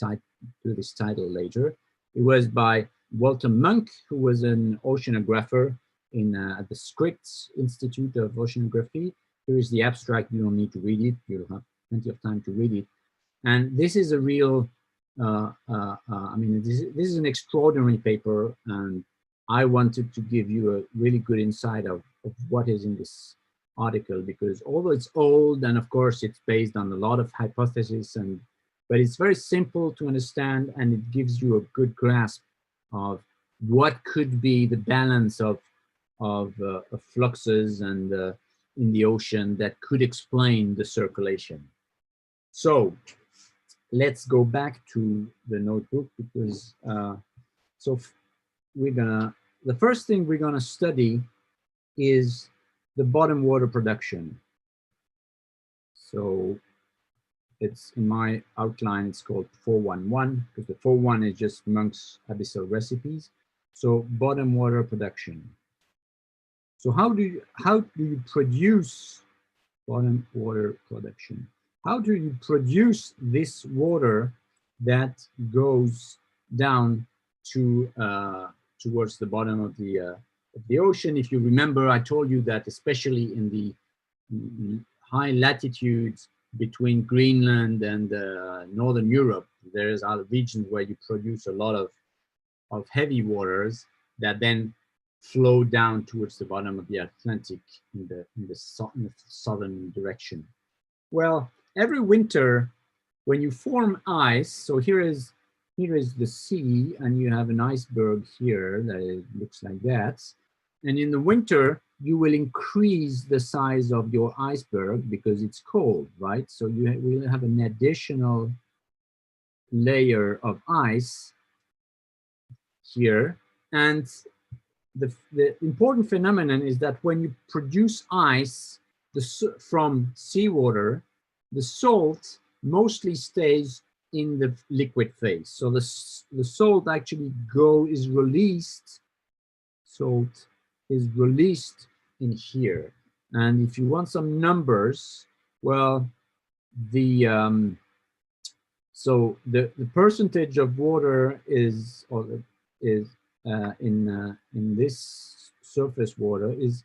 title later. It was by Walter Munk, who was an oceanographer at the Scripps Institute of Oceanography. Here is the abstract. You don't need to read it. You'll have plenty of time to read it. And this is a real, this is an extraordinary paper, and I wanted to give you a really good insight of what is in this article, because although it's old and of course it's based on a lot of hypotheses, but it's very simple to understand, and it gives you a good grasp of what could be the balance of fluxes and in the ocean that could explain the circulation. So let's go back to the notebook because the first thing we're gonna study is the bottom water production. So it's in my outline, it's called 411 because the 4.1 is just Munk's abyssal recipes. So bottom water production. So how do you produce bottom water production? How do you produce this water that goes down to towards the bottom of the ocean? If you remember, I told you that especially in the high latitudes between Greenland and Northern Europe, there's other regions where you produce a lot of heavy waters that then flow down towards the bottom of the Atlantic in the southern direction. Well, every winter when you form ice, so here is the sea, and you have an iceberg here that it looks like that. And in the winter, you will increase the size of your iceberg because it's cold, right? So you will have an additional layer of ice here. And the important phenomenon is that when you produce ice from seawater, the salt mostly stays in the liquid phase. So the salt actually is released. Salt is released in here. And if you want some numbers, well, so the percentage of water in this surface water is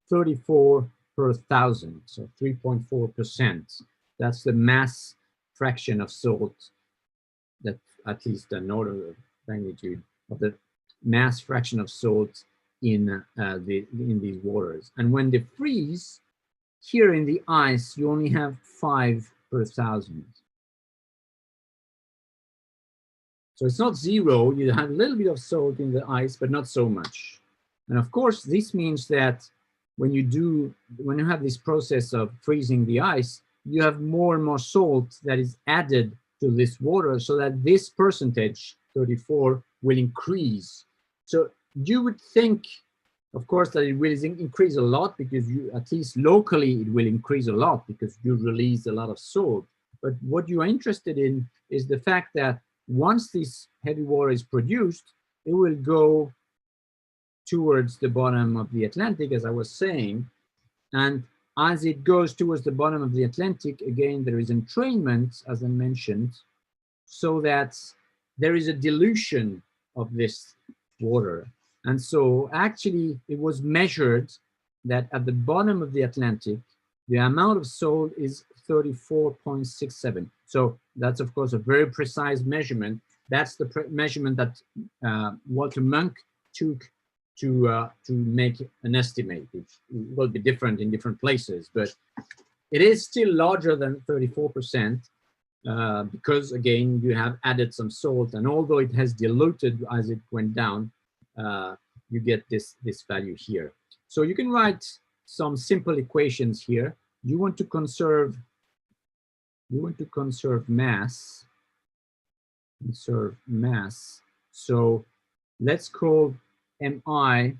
34 per thousand, so 3.4%. That's the mass fraction of salt, that at least an order of magnitude of the mass fraction of salt in these waters. And when they freeze, here in the ice, you only have 5 per 1,000. So it's not 0, you have a little bit of salt in the ice, but not so much. And of course, this means that when you have this process of freezing the ice, you have more and more salt that is added to this water, so that this percentage, 34, will increase. So you would think, of course, that it will increase a lot, because you, at least locally, it will increase a lot because you release a lot of salt. But what you are interested in is the fact that once this heavy water is produced, it will go towards the bottom of the Atlantic, as I was saying. And as it goes towards the bottom of the Atlantic, again, there is entrainment, as I mentioned, so that there is a dilution of this water. And so actually it was measured that at the bottom of the Atlantic, the amount of salt is 34.67. So that's, of course, a very precise measurement. That's the measurement that Walter Munk took to make an estimate. It will be different in different places, but it is still larger than 34%, because, again, you have added some salt, and although it has diluted as it went down, you get this value here. So you can write some simple equations here. You want to conserve mass. Conserve mass. So let's call mi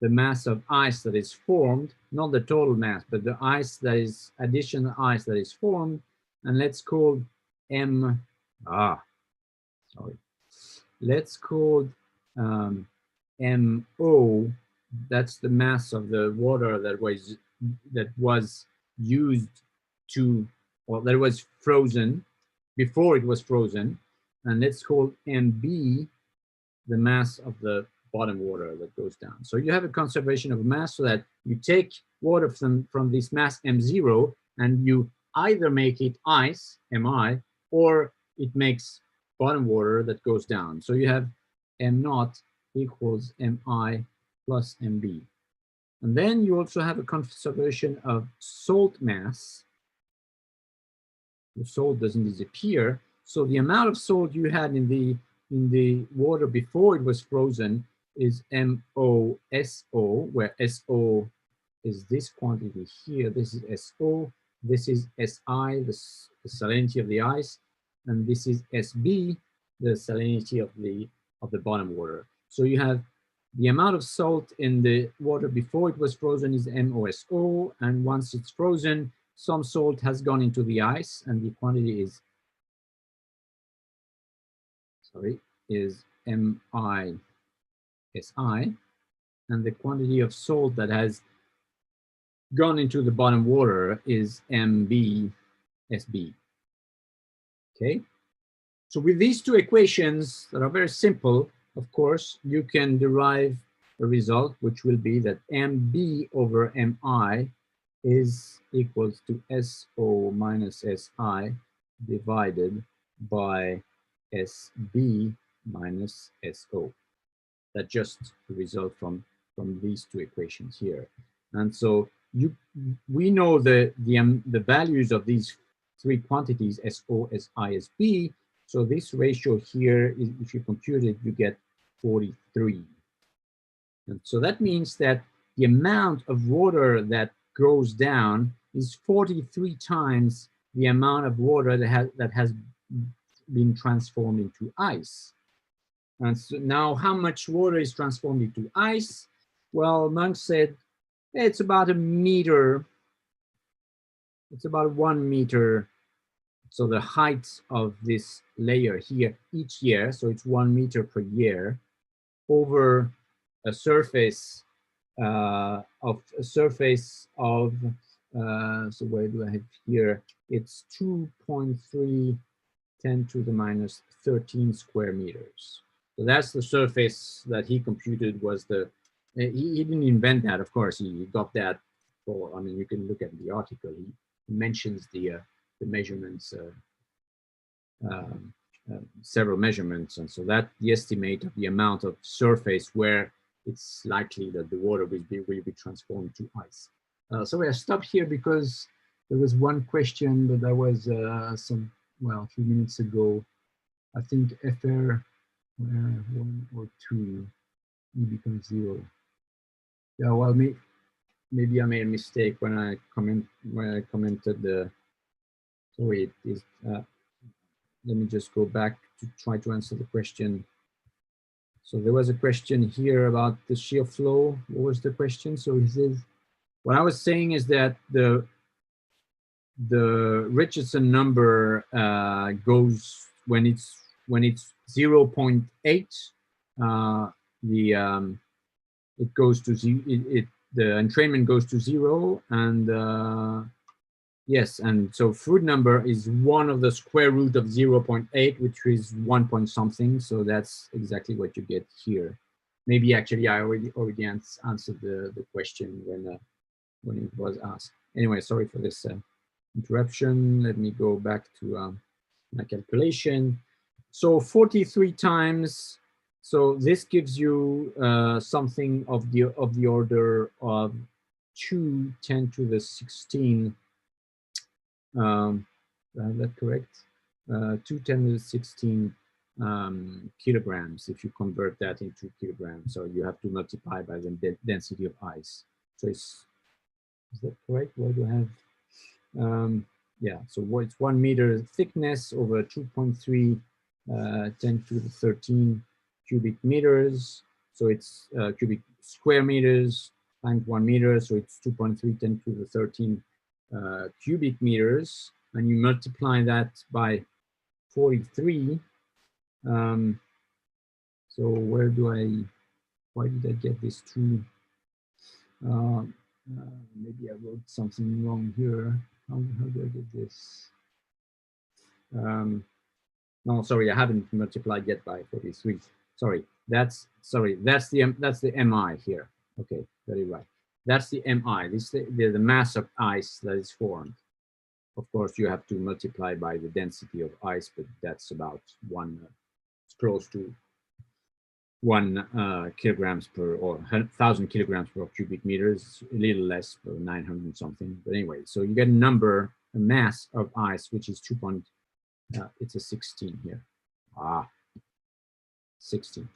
the mass of ice that is formed, not the total mass, but the ice that is additional ice that is formed. And let's call let's call MO, that's the mass of the water that was used to, or that was frozen before it was frozen. And let's call MB the mass of the bottom water that goes down. So you have a conservation of mass, so that you take water from this mass M0, and you either make it ice, Mi, or it makes bottom water that goes down. So you have M0 equals Mi plus Mb. And then you also have a conservation of salt mass. The salt doesn't disappear. So the amount of salt you had in the water before it was frozen is MOSO, where SO is this quantity here. This is SO. This is SI, the salinity of the ice, and this is SB, the salinity of the bottom water. So you have the amount of salt in the water before it was frozen is MOSO, and once it's frozen, some salt has gone into the ice, and the quantity is MISI, and the quantity of salt that has gone into the bottom water is MBSB. Okay, so with these two equations that are very simple, of course, you can derive a result, which will be that MB over MI is equals to SO minus SI divided by SB minus SO. That's just the result from these two equations here. And so we know the values of these three quantities, SO, SI, SB. So this ratio here, if you compute it, you get 43. And so that means that the amount of water that goes down is 43 times the amount of water that has been transformed into ice. And so now, how much water is transformed into ice? Well, Munk said it's about a meter. It's about 1 meter. So the height of this layer here each year, so it's 1 meter per year, over a surface so where do I have here? It's 2.3 10 to the minus 13 square meters. So that's the surface that he computed was the, he didn't invent that, of course, he got that for, I mean, you can look at the article, he mentions the measurements, several measurements, and so that the estimate of the amount of surface where it's likely that the water will be transformed to ice. So I stopped here because there was one question, but that was a few minutes ago. I think FR 1 or 2, E becomes 0. Yeah, well, maybe I made a mistake when I commented the. Sorry, it is. Let me just go back to try to answer the question. So there was a question here about the shear flow. What was the question? So he says, what I was saying is that the Richardson number goes when it's 0.8. It goes to the entrainment goes to 0, and yes, and so fluid number is 1 of the square root of 0.8, which is 1 point something. So that's exactly what you get here. Maybe actually I already answered the question when it was asked. Anyway, sorry for this interruption. Let me go back to my calculation. So 43 times. So this gives you something of the order of 2 10 to the 16. Is that correct? 2 10 to the 16 kilograms. If you convert that into kilograms, so you have to multiply by the density of ice. So is that correct? What do I have? Yeah. So it's 1 meter thickness over 2.3 10 to the 13 cubic meters. So it's cubic square meters times 1 meter. So it's 2.3 10 to the 13 cubic meters. And you multiply that by 43. So why did I get this 2? Maybe I wrote something wrong here. How do I get this? No, sorry, I haven't multiplied yet by 43. Sorry, that's the MI here. Okay, very right. That's the MI. This is the mass of ice that is formed. Of course, you have to multiply by the density of ice, but that's about it's close to 1 kilograms per, or 1,000 kilograms per cubic meters, a little less, for 900 something. But anyway, so you get a mass of ice, which is it's a 16 here. 16.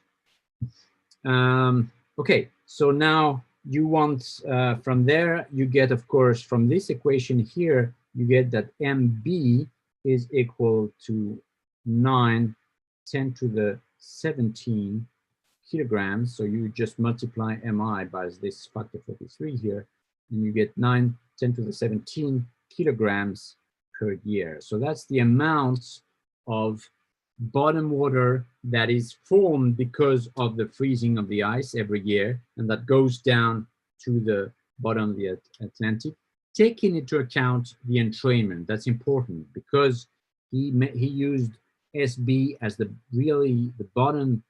Okay, so now you want, from there, you get, of course, from this equation here, you get that MB is equal to 9 10 to the 17 kilograms. So you just multiply MI by this factor 43 here, and you get 9 10 to the 17 kilograms per year. So that's the amount of bottom water that is formed because of the freezing of the ice every year, and that goes down to the bottom of the Atlantic, taking into account the entrainment. That's important because he used SB as the bottom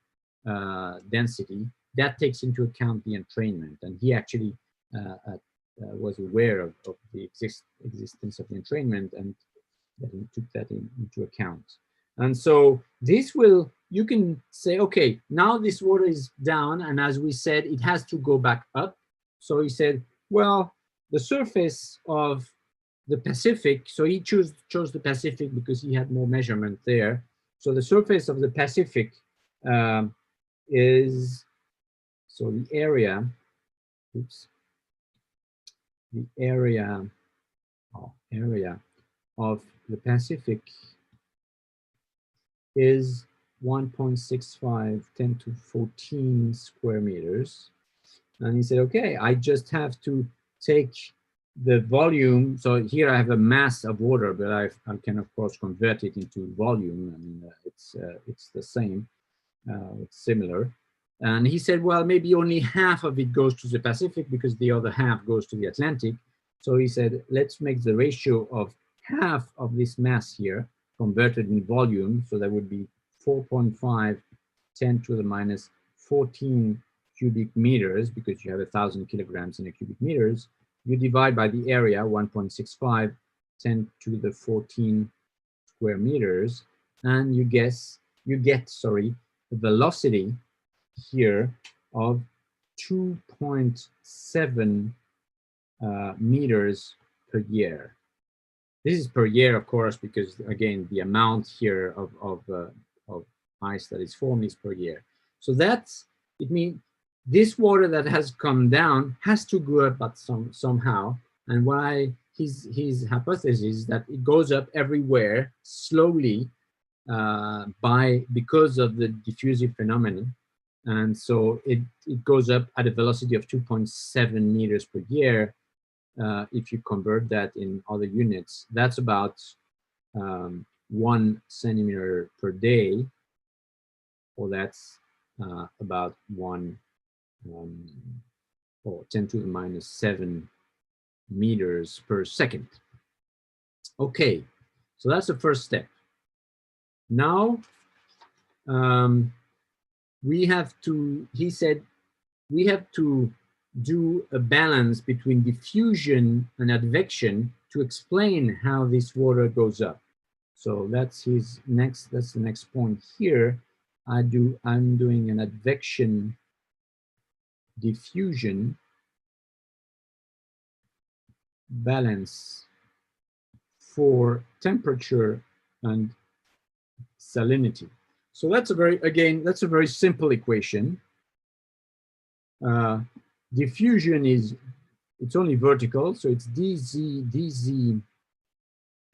density. That takes into account the entrainment, and he actually was aware of the existence of the entrainment, and that he took that into account. And so this you can say, okay, now this water is down, and as we said, it has to go back up. So he said, well, the surface of the Pacific, so he chose the Pacific because he had more measurement there. So the surface of the Pacific is, so the area, the area of the Pacific is 1.65 10 to 14 square meters. And he said, okay, I just have to take the volume. So here I have a mass of water, but I can of course convert it into volume, and it's the same, it's similar. And he said, well, maybe only half of it goes to the Pacific because the other half goes to the Atlantic. So he said, let's make the ratio of half of this mass here converted in volume. So that would be 4.5 10 to the minus 14 cubic meters, because you have 1,000 kilograms in a cubic meters. You divide by the area, 1.65, 10 to the 14 square meters, and you get a velocity here of 2.7 meters per year. This is per year, of course, because again, the amount here of ice that is formed is per year. So that's, it means this water that has come down has to go up at somehow. And why his hypothesis is that it goes up everywhere slowly because of the diffusive phenomenon. And so it goes up at a velocity of 2.7 meters per year. If you convert that in other units, that's about 1 centimeter per day, or that's about 1 or 10 to the minus 7 meters per second. Okay, so that's the first step. Now we have to, he said, we have to do a balance between diffusion and advection to explain how this water goes up. So that's his next, that's the next point here. I'm doing an advection diffusion balance for temperature and salinity. So that's a very, again, that's a very simple equation. Diffusion is, it's only vertical, so it's dz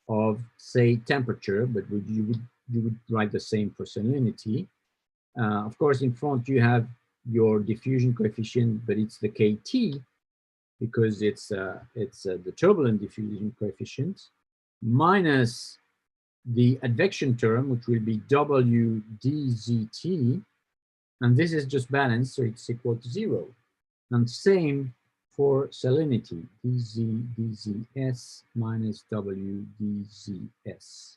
of, say, temperature, but you would write the same for salinity. Of course, in front you have your diffusion coefficient, but it's the kT because it's the turbulent diffusion coefficient minus the advection term, which will be W dzT, and this is just balanced, so it's equal to 0. And same for salinity, dz dzs minus W dzs.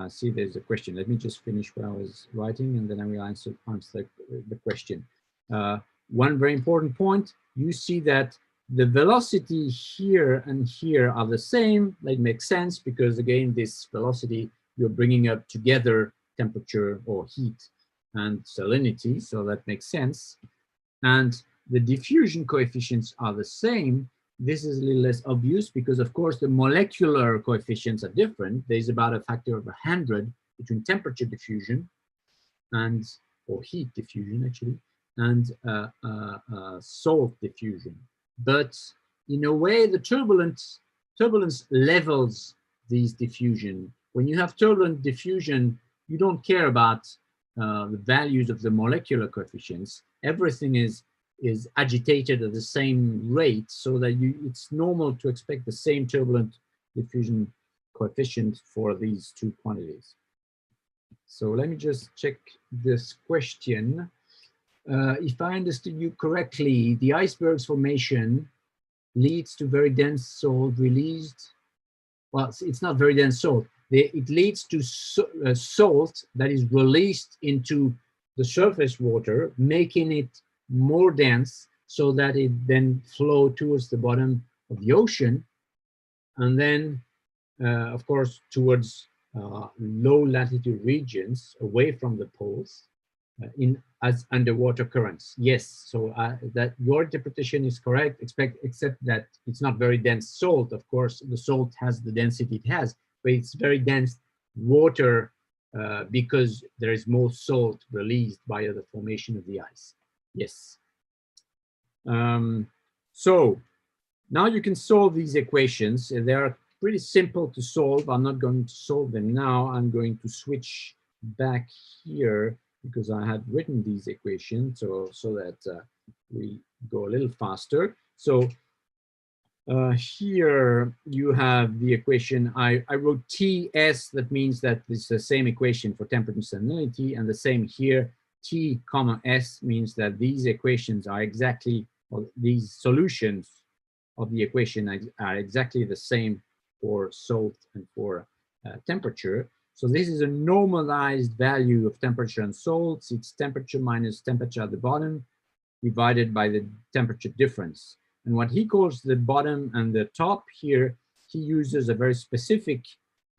See, there's a question. Let me just finish what I was writing, and then I will answer the question. One very important point, you see that the velocity here and here are the same. That makes sense because, again, this velocity, you're bringing up together temperature or heat and salinity, so that makes sense. And the diffusion coefficients are the same. This is a little less obvious because, of course, the molecular coefficients are different. There's about a factor of 100 between temperature diffusion and, or heat diffusion actually, and salt diffusion. But in a way, the turbulence levels these diffusion. When you have turbulent diffusion, you don't care about the values of the molecular coefficients. Everything is agitated at the same rate, so that it's normal to expect the same turbulent diffusion coefficient for these two quantities. So let me just check this question. If I understood you correctly, the iceberg's formation leads to very dense salt released. Well, it's not very dense salt. It leads to salt that is released into the surface water, making it more dense so that it then flow towards the bottom of the ocean. And then, of course, towards low latitude regions away from the poles as underwater currents. Yes, so that your interpretation is correct, except that it's not very dense salt. Of course, the salt has the density it has, but it's very dense water because there is more salt released via the formation of the ice. Yes. So now you can solve these equations. They are pretty simple to solve. I'm not going to solve them now. I'm going to switch back here because I had written these equations so that we go a little faster. So here you have the equation. I wrote TS, that means that it's the same equation for temperature and salinity, and the same here. T comma S means that these equations are exactly, or these solutions of the equation are exactly the same for salt and for temperature. So this is a normalized value of temperature and salts. It's temperature minus temperature at the bottom divided by the temperature difference. And what he calls the bottom and the top here, he uses a very specific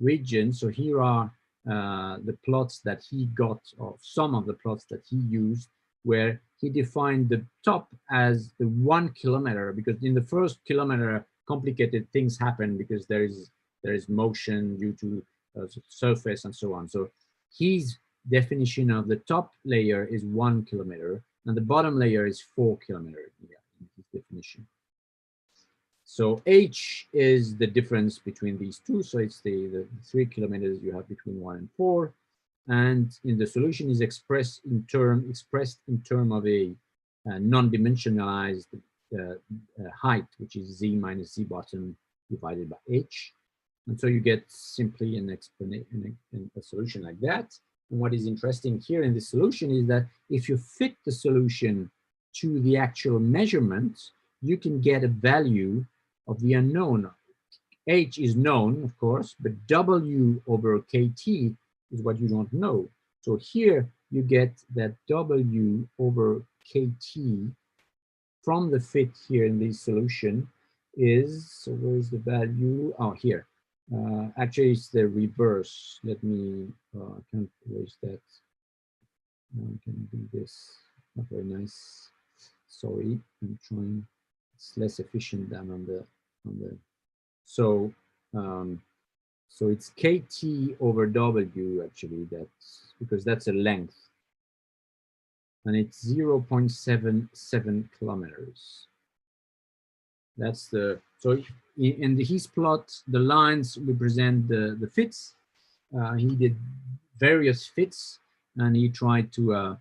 region. So here are the plots that he got, or some of the plots that he used, where he defined the top as the 1 kilometer, because in the first kilometer, complicated things happen because there is motion due to surface and so on. So his definition of the top layer is 1 kilometer, and the bottom layer is 4 kilometers. Yeah, in his definition. So H is the difference between these two. So it's the 3 kilometers you have between 1 and 4. And in the solution is expressed in term of a non-dimensionalized height, which is z minus z bottom divided by h. And so you get simply an explanation, a solution like that. And what is interesting here in this solution is that if you fit the solution to the actual measurement, you can get a value of the unknown. H is known, of course, but W over KT is what you don't know. So here you get that W over KT from the fit here in this solution is, so where's the value? Oh, here. Actually, it's the reverse. Let me, I can't erase that. I can do this. Not very nice. Sorry, I'm trying. It's less efficient than on the. So, so it's KT over W actually. That's because that's a length, and it's 0.77 kilometers. That's the, so in his plot, the lines represent the fits. He did various fits, and he tried to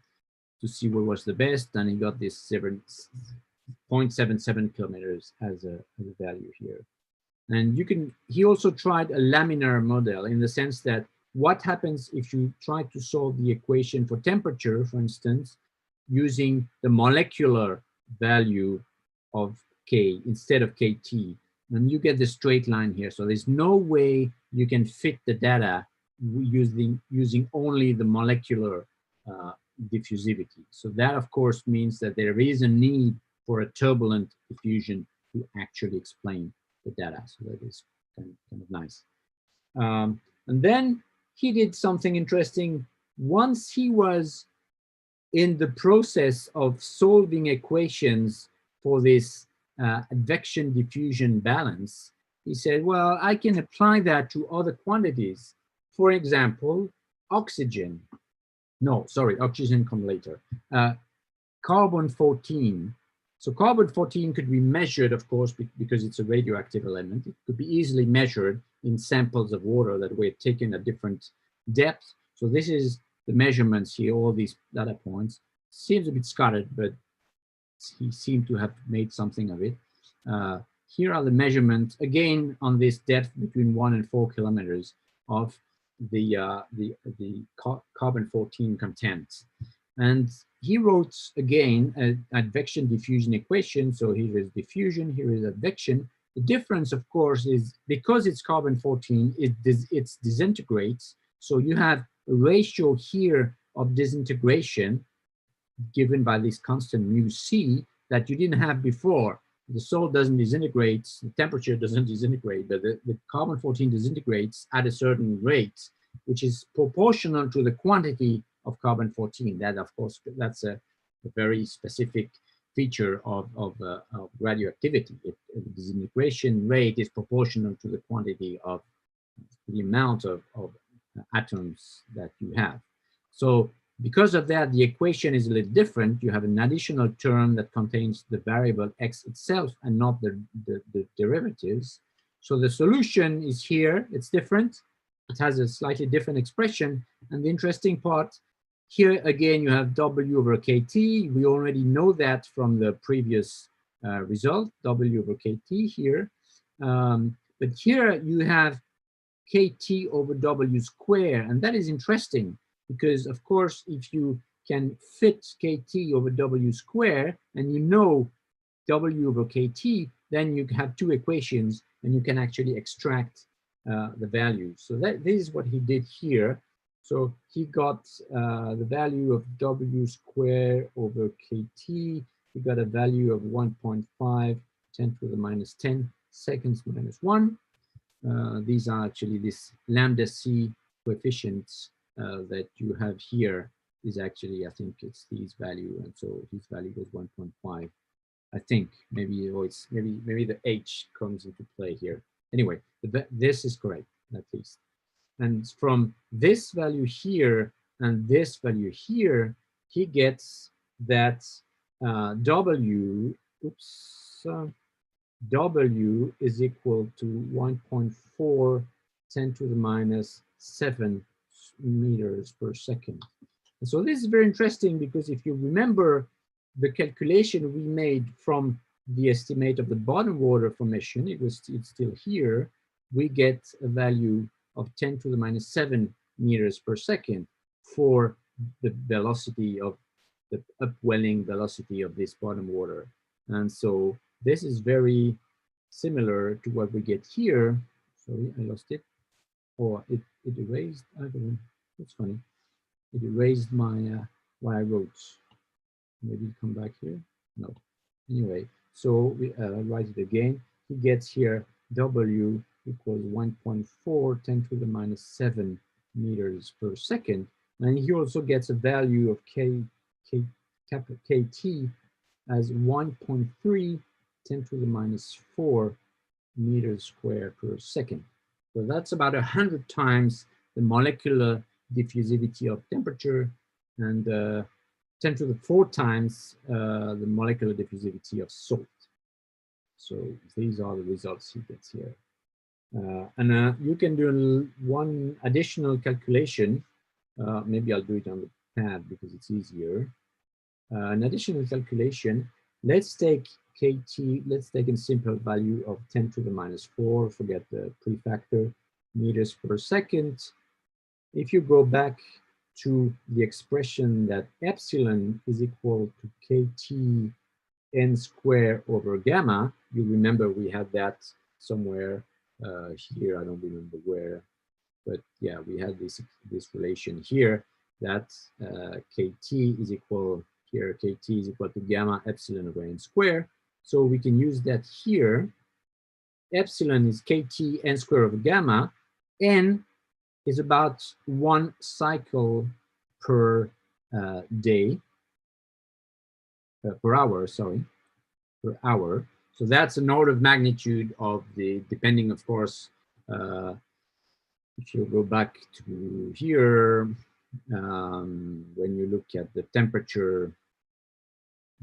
see what was the best, and he got this 0.77 kilometers as a value here. And you can, he also tried a laminar model in the sense that what happens if you try to solve the equation for temperature, for instance, using the molecular value of K instead of KT, and you get the straight line here. So there's no way you can fit the data using only the molecular diffusivity. So that, of course, means that there is a need for a turbulent diffusion to actually explain the data. So that is kind of nice. And then he did something interesting. Once he was in the process of solving equations for this advection diffusion balance, he said, well, I can apply that to other quantities. For example, oxygen. No, sorry, oxygen come later. Carbon-14. So carbon-14 could be measured, of course, because it's a radioactive element. It could be easily measured in samples of water that were taken at different depths. So this is the measurements here, all these data points. Seems a bit scattered, but he seemed to have made something of it. Here are the measurements, again, on this depth between 1 and 4 kilometers of the carbon-14 content. And he wrote, again, an advection diffusion equation. So here is diffusion, here is advection. The difference, of course, is because it's carbon-14, it disintegrates. So you have a ratio here of disintegration given by this constant mu c that you didn't have before. The salt doesn't disintegrate, the temperature doesn't disintegrate, but the carbon-14 disintegrates at a certain rate, which is proportional to the quantity of carbon-14. That, of course, that's a very specific feature of radioactivity. The disintegration rate is proportional to the quantity of the amount of atoms that you have. So because of that, the equation is a little different. You have an additional term that contains the variable x itself and not the derivatives. So the solution is here, it's different. It has a slightly different expression. And the interesting part, here again, you have W over KT. We already know that from the previous result, W over KT here. But here you have KT over W square. And that is interesting because, of course, if you can fit KT over W square and you know W over KT, then you have two equations and you can actually extract the values. So this is what he did here. So he got the value of W square over KT. He got a value of 1.5 10 to the minus 10 seconds minus 1. These are actually this lambda c coefficients that you have here is actually, I think it's his value, and so his value was 1.5. I think maybe maybe the h comes into play here. Anyway, this is correct at least. And from this value here and this value here, he gets that W, W is equal to 1.4 10 to the minus 7 meters per second. And so this is very interesting because if you remember the calculation we made from the estimate of the bottom water formation, it's still here, we get a value of 10 to the minus 7 meters per second for the velocity of the upwelling velocity of this bottom water. And so this is very similar to what we get here. Sorry, I lost it. Or it erased, I don't know, that's funny. It erased my, what I wrote. Maybe come back here, no. Anyway, so we write it again. He gets here W equals 1.4 10 to the minus 7 meters per second. And he also gets a value of KT as 1.3 10 to the minus 4 meters squared per second. So that's about 100 times the molecular diffusivity of temperature and 10 to the 4 times the molecular diffusivity of salt. So these are the results he gets here. And you can do one additional calculation. Maybe I'll do it on the pad because it's easier. An additional calculation. Let's take KT, let's take a simple value of 10 to the minus 4, forget the prefactor, meters per second. If you go back to the expression that epsilon is equal to KT n squared over gamma, you remember we had that somewhere here, I don't remember where, but yeah, we had this relation here that KT is equal, here KT is equal to gamma epsilon over n squared. So we can use that here. Epsilon is KT n squared over gamma, n is about 1 cycle per day, per hour, sorry, per hour. So that's an order of magnitude of the, depending of course, if you go back to here, when you look at the temperature,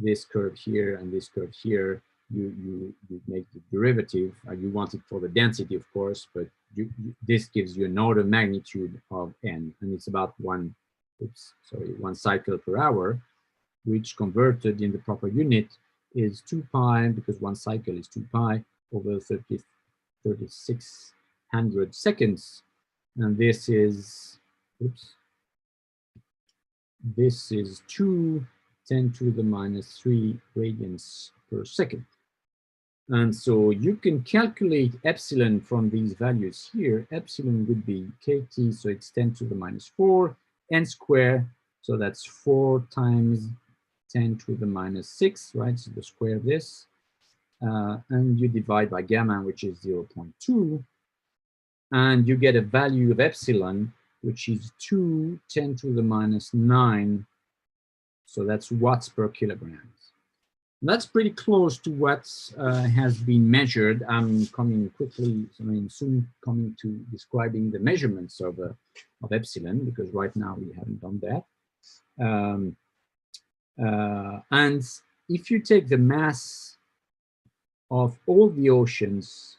this curve here and this curve here, you make the derivative. You want it for the density, of course, but this gives you an order of magnitude of n, and it's about 1 cycle per hour, which converted in the proper unit is 2 pi, because 1 cycle is 2 pi over 3600 seconds. And this is, this is 2 10 to the minus 3 radians per second. And so you can calculate epsilon from these values here. Epsilon would be KT, so it's 10 to the minus 4, n squared, so that's 4 times 10 to the minus 6, right? So the square of this. And you divide by gamma, which is 0.2. And you get a value of epsilon, which is 2 10 to the minus 9. So that's watts per kilogram. That's pretty close to what has been measured. I'm coming quickly, soon coming to describing the measurements of epsilon, because right now we haven't done that. And if you take the mass of all the oceans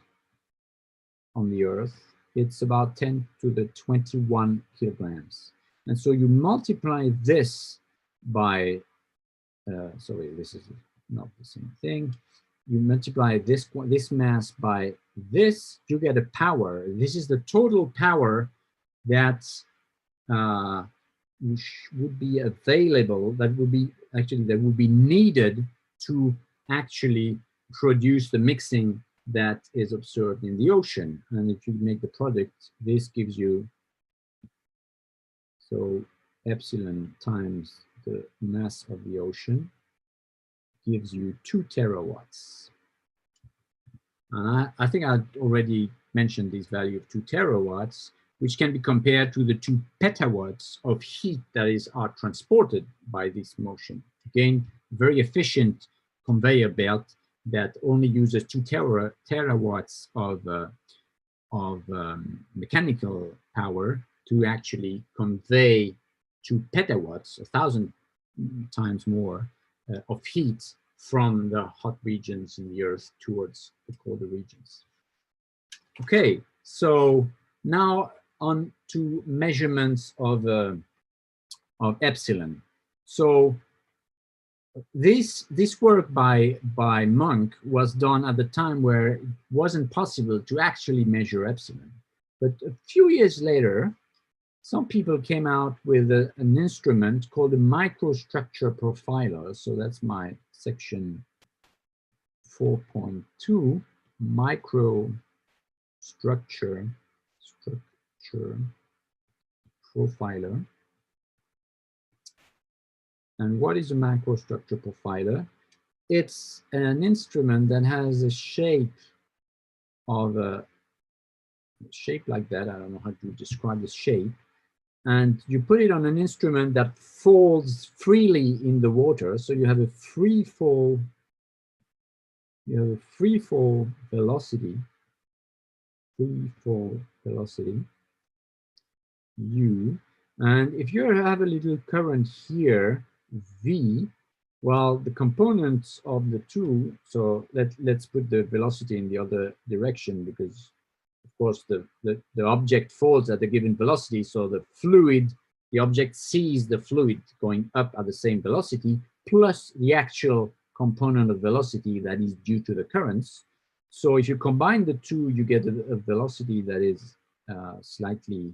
on the Earth, it's about 10 to the 21 kilograms. And so you multiply this by, sorry, this is not the same thing. You multiply this mass by this, you get a power. This is the total power that would be available, that would be needed to actually produce the mixing that is observed in the ocean. And if you make the product, this gives you, so epsilon times the mass of the ocean gives you 2 terawatts. And I think I already mentioned this value of 2 terawatts, which can be compared to the 2 petawatts of heat that are transported by this motion. Again, very efficient conveyor belt that only uses 2 terawatts of mechanical power to actually convey 2 petawatts, 1,000 times more of heat from the hot regions in the Earth towards the colder regions. Okay, so now on to measurements of epsilon. So this work by Monk was done at the time where it wasn't possible to actually measure epsilon. But a few years later, some people came out with an instrument called a microstructure profiler. So that's my section 4.2, microstructure profiler. And what is a microstructure profiler? It's an instrument that has a shape of a shape like that. I don't know how to describe the shape. And you put it on an instrument that falls freely in the water. So you have a free fall. You have a free fall velocity. U. And if you have a little current here, V, well, the components of the two, so let's put the velocity in the other direction, because of course the object falls at a given velocity, so the object sees the fluid going up at the same velocity, plus the actual component of velocity that is due to the currents. So if you combine the two, you get a velocity that is slightly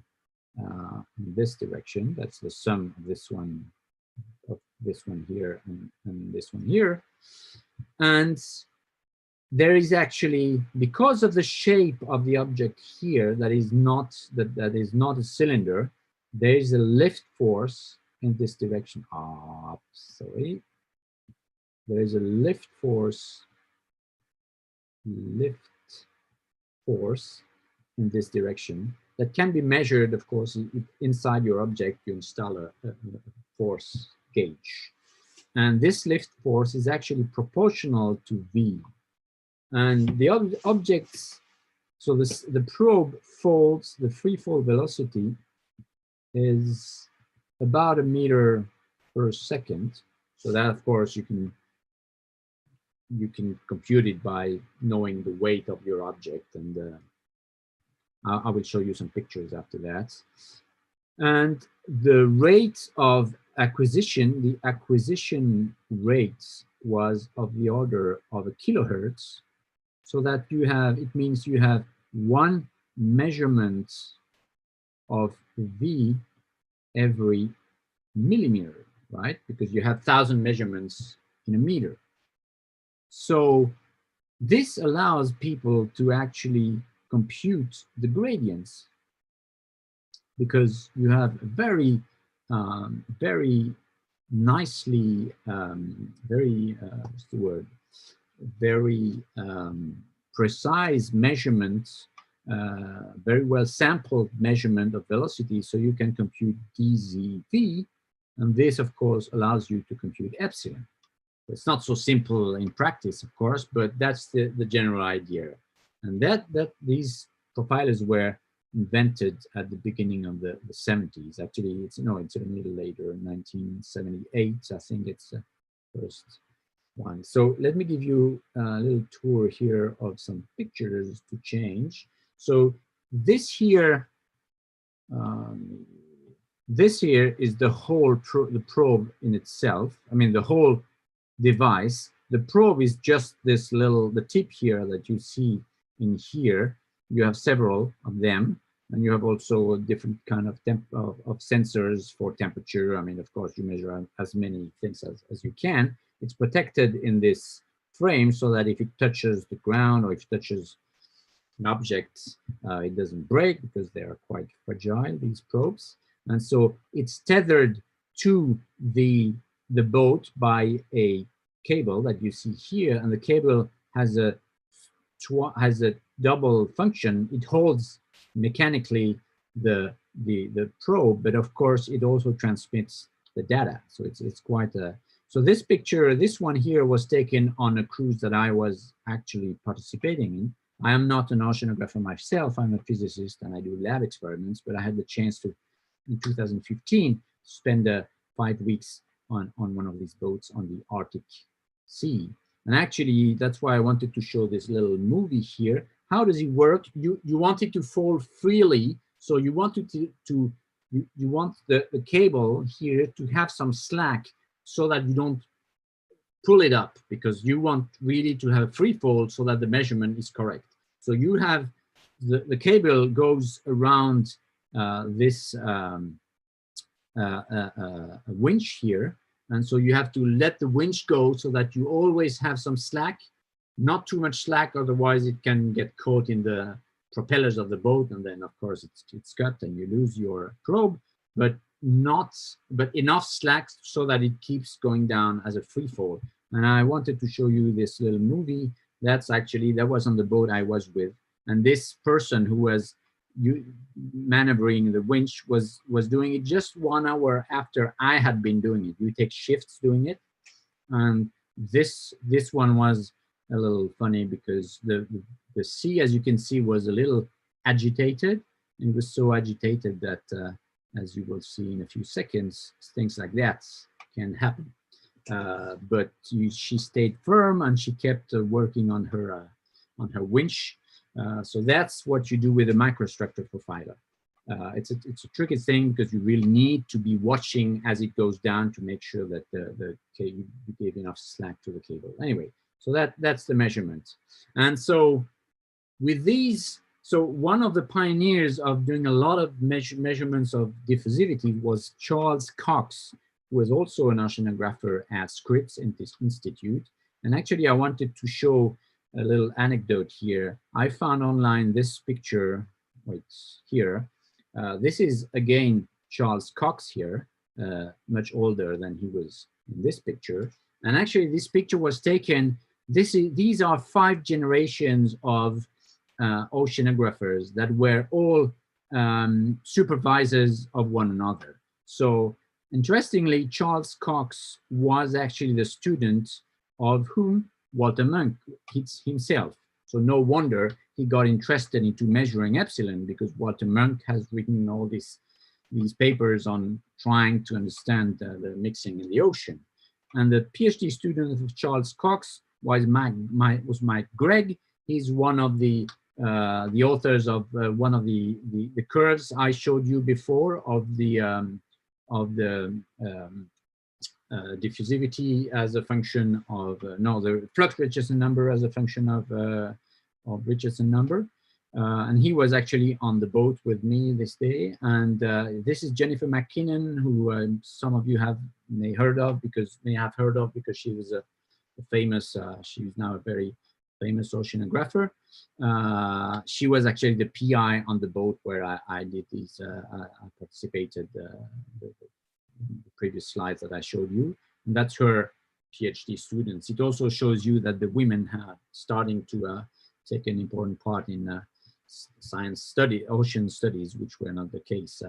in this direction. That's the sum of this one here and this one here. And there is actually, because of the shape of the object here, that is not a cylinder, there is a lift force in this direction. Sorry. There is a lift force in this direction that can be measured, of course. Inside your object, you install a force gauge. And this lift force is actually proportional to V. And the objects, so the probe falls, the free fall velocity is about 1 meter per second. So that, of course, you can compute it by knowing the weight of your object. And I will show you some pictures after that. And the rate of acquisition, the acquisition rate was of the order of 1 kilohertz. So that it means you have 1 measurement of V every millimeter, right? Because you have 1,000 measurements in a meter. So this allows people to actually compute the gradients, because you have very, very nicely, what's the word? Very precise measurements, very well sampled measurement of velocity, so you can compute dZV, and this, of course, allows you to compute epsilon. It's not so simple in practice, of course, but that's the general idea. And these profilers were invented at the beginning of the 70s. Actually, it's a little later, 1978, I think it's the first one. So let me give you a little tour here of some pictures to change. So this here is the whole the probe in itself. I mean, the whole device. The probe is just this the tip here that you see in here. You have several of them, and you have also a different kind of sensors for temperature. I mean, of course, you measure as many things as you can. It's protected in this frame so that if it touches the ground or if it touches an object, it doesn't break, because they are quite fragile, these probes. And so it's tethered to the boat by a cable that you see here, and the cable has a has a double function. It holds mechanically the probe, but of course it also transmits the data. So it's quite a, so this picture, this one here was taken on a cruise that I was actually participating in. I am not an oceanographer myself, I'm a physicist and I do lab experiments, but I had the chance to, in 2015, spend 5 weeks on one of these boats on the Arctic Sea. And actually, that's why I wanted to show this little movie here. How does it work? You want it to fall freely, so you want it you want the cable here to have some slack so that you don't pull it up, because you want really to have a free fall so that the measurement is correct. So you have the cable goes around this winch here, and so you have to let the winch go so that you always have some slack, not too much slack, otherwise it can get caught in the propellers of the boat, and then of course it's cut and you lose your probe, but enough slack so that it keeps going down as a free fall. And I wanted to show you this little movie. That was on the boat I was with, and this person who was maneuvering the winch was doing it just 1 hour after I had been doing it. You take shifts doing it, and this one was a little funny because the sea, as you can see, was a little agitated. It was so agitated that, as you will see in a few seconds, things like that can happen. But she stayed firm and she kept working on her winch. So that's what you do with a microstructure profiler. It's a tricky thing because you really need to be watching as it goes down to make sure that you gave enough slack to the cable. Anyway, so that's the measurement. And so with these, so one of the pioneers of doing a lot of measurements of diffusivity was Charles Cox, who was also an oceanographer at Scripps Institute. And actually, I wanted to show a little anecdote here. I found online this picture, wait, here. This is, again, Charles Cox here, much older than he was in this picture. And actually, this picture was taken, these are 5 generations of oceanographers that were all supervisors of one another. So interestingly, Charles Cox was actually the student of whom? Walter Munk himself. So no wonder he got interested into measuring epsilon, because Walter Munk has written all these papers on trying to understand the mixing in the ocean. And the PhD student of Charles Cox was Mike Gregg. He's one of the authors of one of the curves I showed you before of the diffusivity as a function of the flux Richardson number as a function of Richardson number, and he was actually on the boat with me this day. And this is Jennifer McKinnon, who some of you may have heard of because she was a famous. She's now a very famous oceanographer. She was actually the PI on the boat where I did these. I participated. The previous slides that I showed you, and that's her PhD students. It also shows you that the women are starting to take an important part in science ocean studies, which were not the case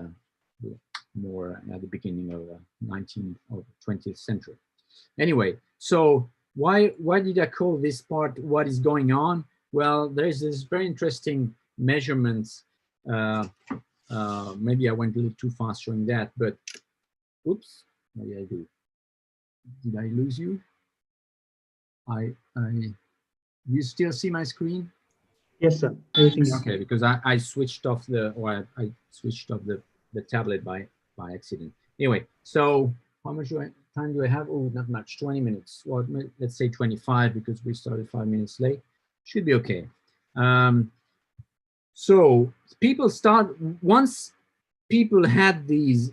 more at the beginning of the 19th or 20th century. Anyway, so why did I call this part "What is going on"? Well, there's this very interesting measurements. Maybe I went a little too fast showing that, but oops, maybe I do. Did I lose you? You still see my screen? Yes, sir. Everything okay, because I switched off I switched off the tablet by accident. Anyway, so how much time do I have? Oh, not much, 20 minutes. Well, let's say 25 because we started 5 minutes late. Should be okay. So people once people had these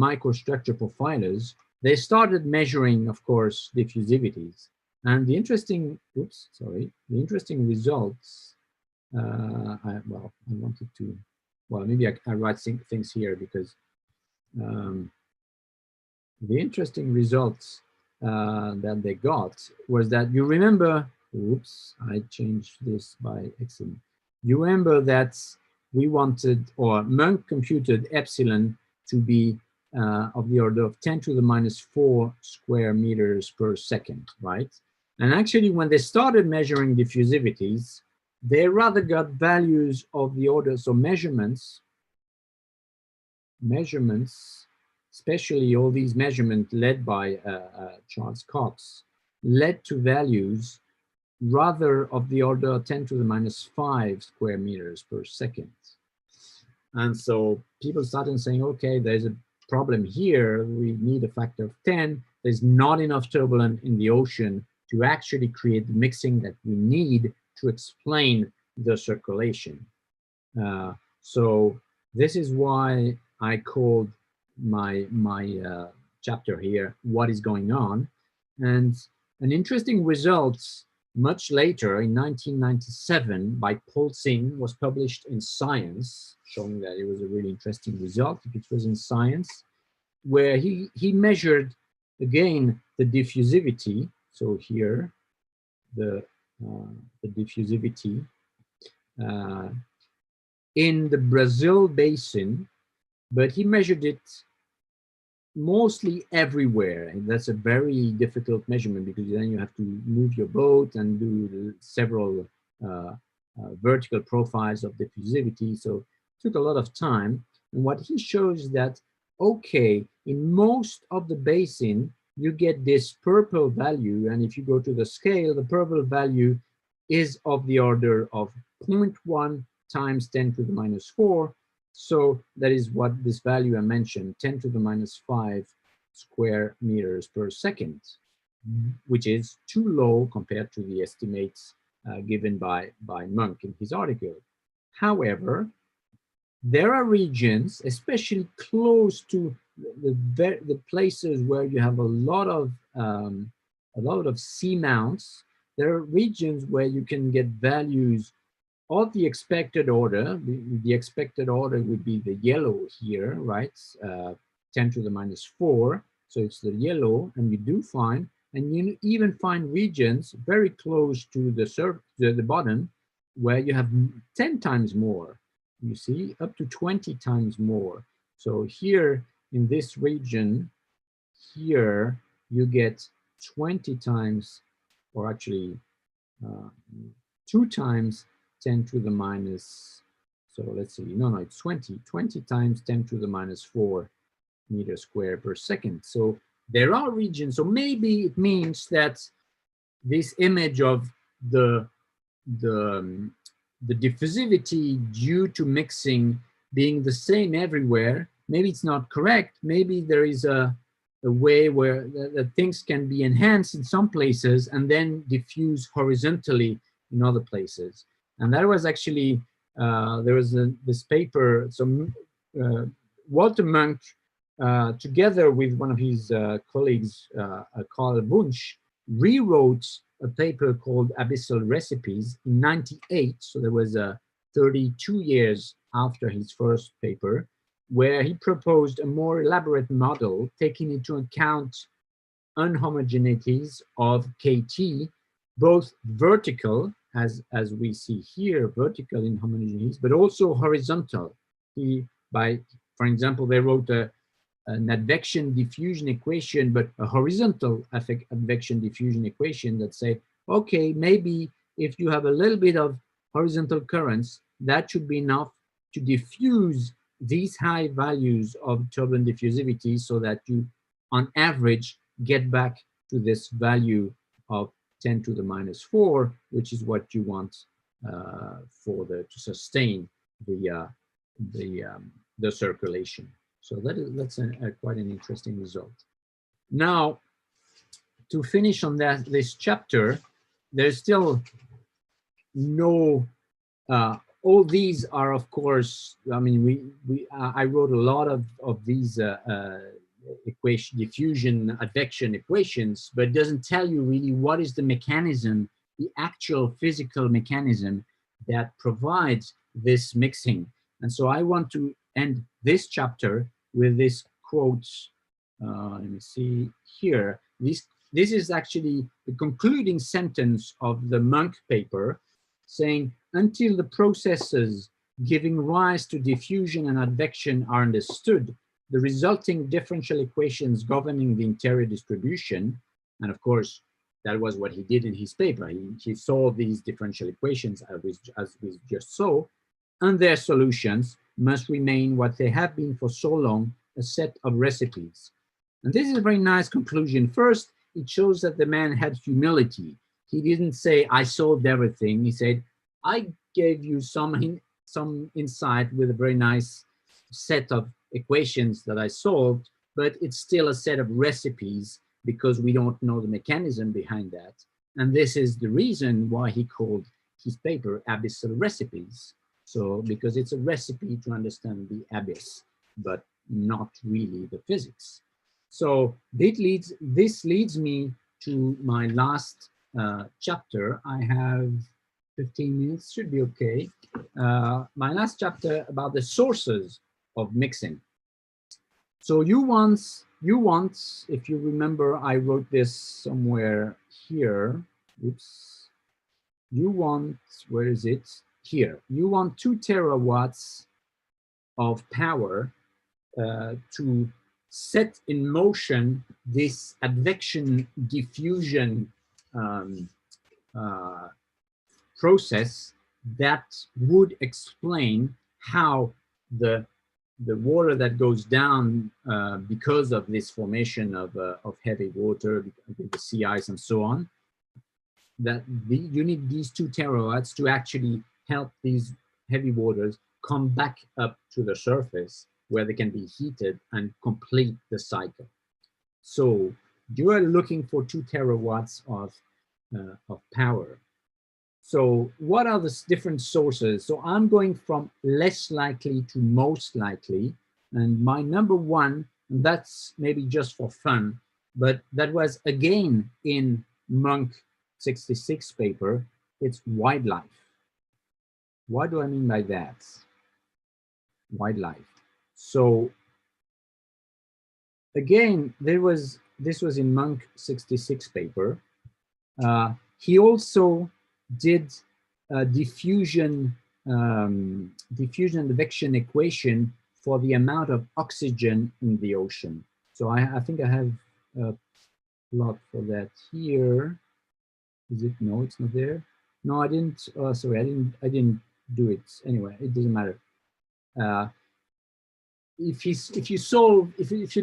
microstructure profilers, they started measuring, of course, diffusivities. And the interesting, results, maybe I write things here because the interesting results that they got was that, you remember oops, I changed this by excellent. You remember that we wanted, or Munk computed epsilon to be of the order of 10 to the minus 4 square meters per second, right? And actually, when they started measuring diffusivities, they rather got values of the order, so measurements, especially all these measurements led by Charles Cox, led to values rather of the order 10 to the minus 5 square meters per second. And so people started saying, okay, there's a problem here. We need a factor of 10. There's not enough turbulence in the ocean to actually create the mixing that we need to explain the circulation. So this is why I called my chapter here, What is Going On? And an interesting result much later in 1997 by Paul Singh was published in Science, showing that it was a really interesting result if it was in Science, where he measured again the diffusivity. So here, the diffusivity in the Brazil basin, but he measured it mostly everywhere, and that's a very difficult measurement because then you have to move your boat and do several vertical profiles of diffusivity, so it took a lot of time. And what he shows is that, okay, in most of the basin, you get this purple value, and if you go to the scale, the purple value is of the order of 0.1 times 10 to the minus 4. So that is what this value I mentioned, 10 to the minus 5 square meters per second, which is too low compared to the estimates given by Munk in his article. However, there are regions, especially close to the places where you have a lot of seamounts. There are regions where you can get values of the expected order. The expected order would be the yellow here, right? 10 to the minus 4. So it's the yellow, and you do find, and you even find regions very close to the bottom where you have 10 times more. You see, up to 20 times more. So here in this region, here you get 20 times, or actually 2 times 10 to the minus, so let's see, no, it's 20 times 10 to the minus 4 meters squared per second. So there are regions, so maybe it means that this image of the diffusivity due to mixing being the same everywhere, maybe it's not correct. Maybe there is a way where the things can be enhanced in some places and then diffuse horizontally in other places. And that was actually, there was this paper, so Walter Munk, together with one of his colleagues, Carl Wunsch, rewrote a paper called Abyssal Recipes in '98, so there was 32 years after his first paper, where he proposed a more elaborate model taking into account unhomogeneities of KT, both vertical, as we see here, vertical inhomogeneities, but also horizontal. For example, they wrote an advection diffusion equation, but a horizontal advection diffusion equation that say, okay, maybe if you have a little bit of horizontal currents, that should be enough to diffuse these high values of turbulent diffusivity so that you, on average, get back to this value of 10 to the minus 4, which is what you want to sustain the circulation. So that's quite an interesting result. Now, to finish on this chapter, there's still no. All these are, of course, I mean, I wrote a lot of these diffusion advection equations, but it doesn't tell you really what is the mechanism, the actual physical mechanism that provides this mixing. And so I want to end this chapter with this quote. Let me see here. This this is actually the concluding sentence of the Monk paper, saying, until the processes giving rise to diffusion and advection are understood, the resulting differential equations governing the interior distribution, and of course, that was what he did in his paper. He solved these differential equations as we just saw, and their solutions must remain what they have been for so long, a set of recipes. And this is a very nice conclusion. First, it shows that the man had humility. He didn't say, I solved everything. He said, I gave you some insight with a very nice set of equations that I solved, but it's still a set of recipes because we don't know the mechanism behind that. And this is the reason why he called his paper Abyssal Recipes. So, because it's a recipe to understand the abyss, but not really the physics. So this leads me to my last chapter. I have 15 minutes, should be okay. My last chapter about the sources of mixing. So you once, if you remember, I wrote this somewhere here. Oops. You want, where is it? Here. You want 2 terawatts of power to set in motion this advection diffusion process that would explain how the water that goes down because of this formation of heavy water, the sea ice and so on, that you need these 2 terawatts to actually help these heavy waters come back up to the surface where they can be heated and complete the cycle. So you are looking for 2 terawatts of power. So what are the different sources? So I'm going from less likely to most likely. And my number 1, and that's maybe just for fun, but that was again in Monk 66 paper, it's wildlife. What do I mean by that? Wildlife. So again, this was in Monk 66 paper. He also did diffusion advection equation for the amount of oxygen in the ocean. So I think I have a plot for that here. Is it? No, it's not there. No, I didn't. Sorry, I didn't do it. Anyway, it doesn't matter. If you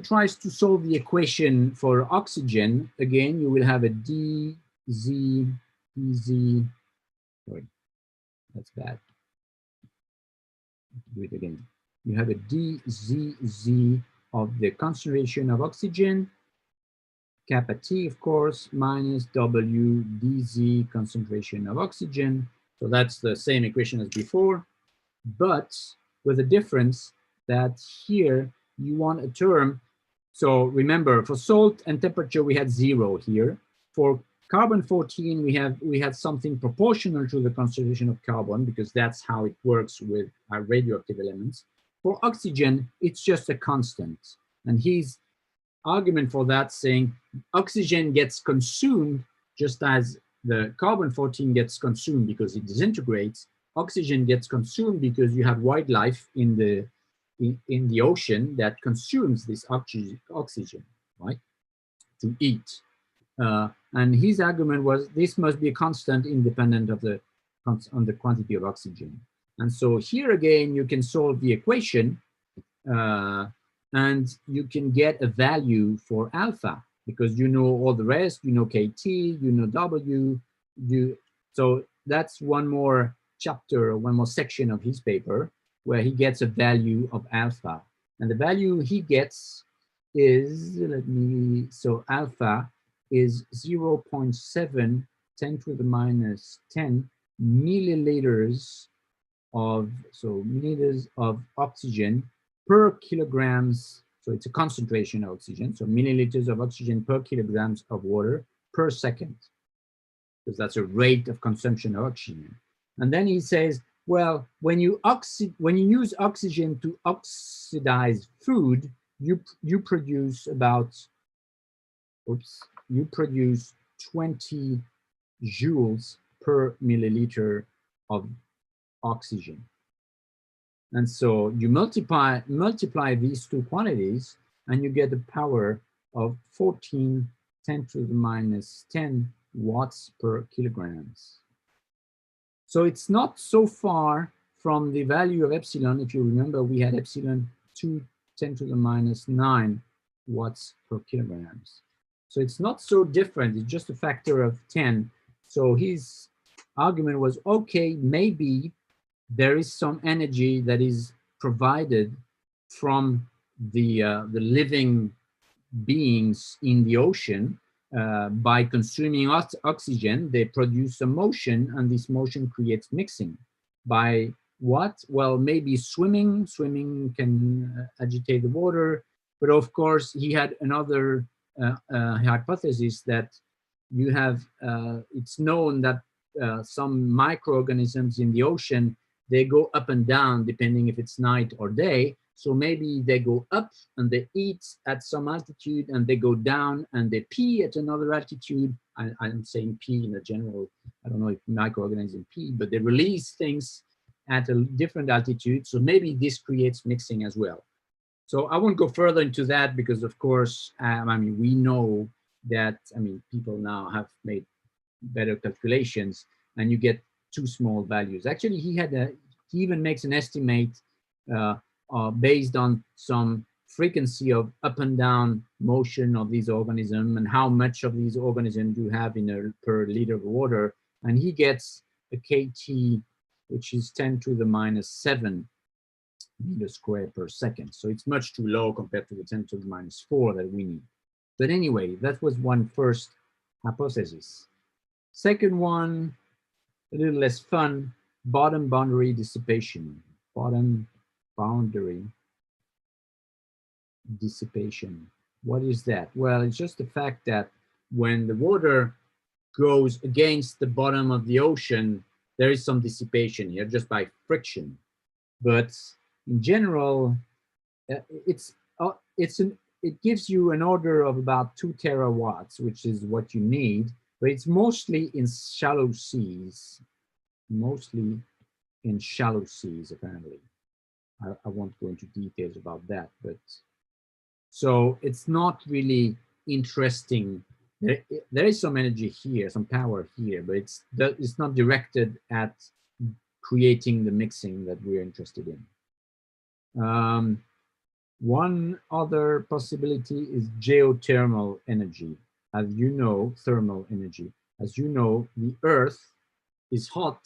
try to solve the equation for oxygen, again, you will have a dz. Sorry, that's bad. Do it again. You have a dZz of the concentration of oxygen, kappa T, of course, minus W dZ concentration of oxygen. So that's the same equation as before, but with a difference that here you want a term. So remember, for salt and temperature, we had 0 here. For carbon-14, we had something proportional to the concentration of carbon, because that's how it works with our radioactive elements. For oxygen, it's just a constant. And his argument for that saying oxygen gets consumed just as the carbon-14 gets consumed because it disintegrates. Oxygen gets consumed because you have wildlife in the ocean that consumes this oxygen, right, to eat. And his argument was this must be a constant independent of the quantity of oxygen. And so here again, you can solve the equation and you can get a value for alpha because you know all the rest, you know KT, you know W, so that's one more chapter, one more section of his paper where he gets a value of alpha. And the value he gets is, so alpha is 0.7 10 to the minus 10 milliliters of, milliliters of oxygen per kilograms. So it's a concentration of oxygen. So milliliters of oxygen per kilograms of water per second, because that's a rate of consumption of oxygen. And then he says, well, when you use oxygen to oxidize food, you produce about, you produce 20 joules per milliliter of oxygen. And so you multiply these two quantities, and you get the power of 14 10 to the minus 10 watts per kilograms. So it's not so far from the value of epsilon. If you remember, we had epsilon 2 10 to the minus 9 watts per kilograms. So it's not so different. It's just a factor of 10. So his argument was, okay, maybe there is some energy that is provided from the living beings in the ocean. By consuming oxygen, they produce a motion, and this motion creates mixing. By what? Well, maybe swimming. Swimming can agitate the water. But of course, he had another hypothesis that you have, it's known that some microorganisms in the ocean, they go up and down depending if it's night or day. So maybe they go up and they eat at some altitude, and they go down and they pee at another altitude. I'm saying pee in a general, I don't know if microorganisms pee, but they release things at a different altitude. So maybe this creates mixing as well. So I won't go further into that because, of course, I mean, we know that, I mean, people now have made better calculations, and you get too small values. Actually, he even makes an estimate based on some frequency of up and down motion of these organisms and how much of these organisms you have in a per liter of water. And he gets a KT, which is 10 to the minus 7 meters squared per second. So it's much too low compared to the 10 to the minus 4 that we need. But anyway, that was one first hypothesis. Second one, a little less fun, bottom boundary dissipation. Bottom boundary dissipation. What is that? Well, it's just the fact that when the water goes against the bottom of the ocean, there is some dissipation here just by friction. But in general, it gives you an order of about 2 terawatts, which is what you need, but it's mostly in shallow seas, apparently. I won't go into details about that, but so it's not really interesting. There is some energy here, some power here, but it's not directed at creating the mixing that we're interested in. One other possibility is geothermal energy. As you know, thermal energy. As you know, the Earth is hot,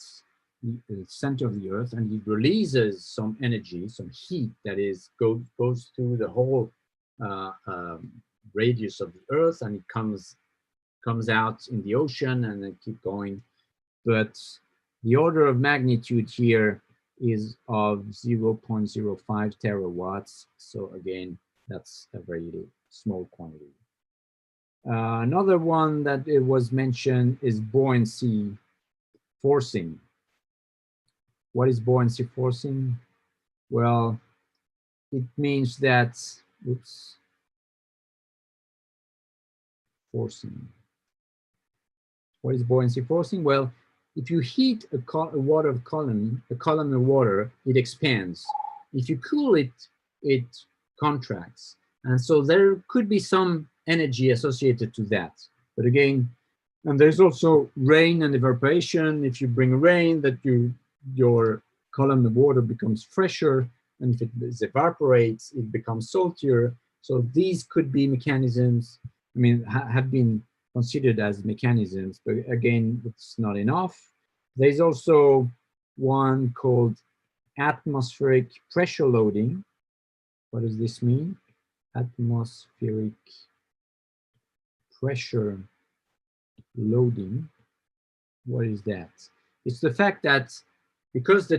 the center of the Earth, and it releases some energy, some heat that goes through the whole radius of the Earth, and it comes out in the ocean and then keep going. But the order of magnitude here is of 0.05 terawatts. So again, that's a very small quantity. Another one that it was mentioned is buoyancy forcing. What is buoyancy forcing? Well, it means that, oops, forcing. What is buoyancy forcing? Well, if you heat a column of water, it expands. If you cool it, it contracts. And so there could be some energy associated to that. But again, and there's also rain and evaporation. If you bring rain, that your column of water becomes fresher, and if it evaporates, it becomes saltier. So these could be mechanisms, I mean, have been considered as mechanisms, but again, it's not enough. There's also one called atmospheric pressure loading. What does this mean? Atmospheric pressure loading. What is that? It's the fact that because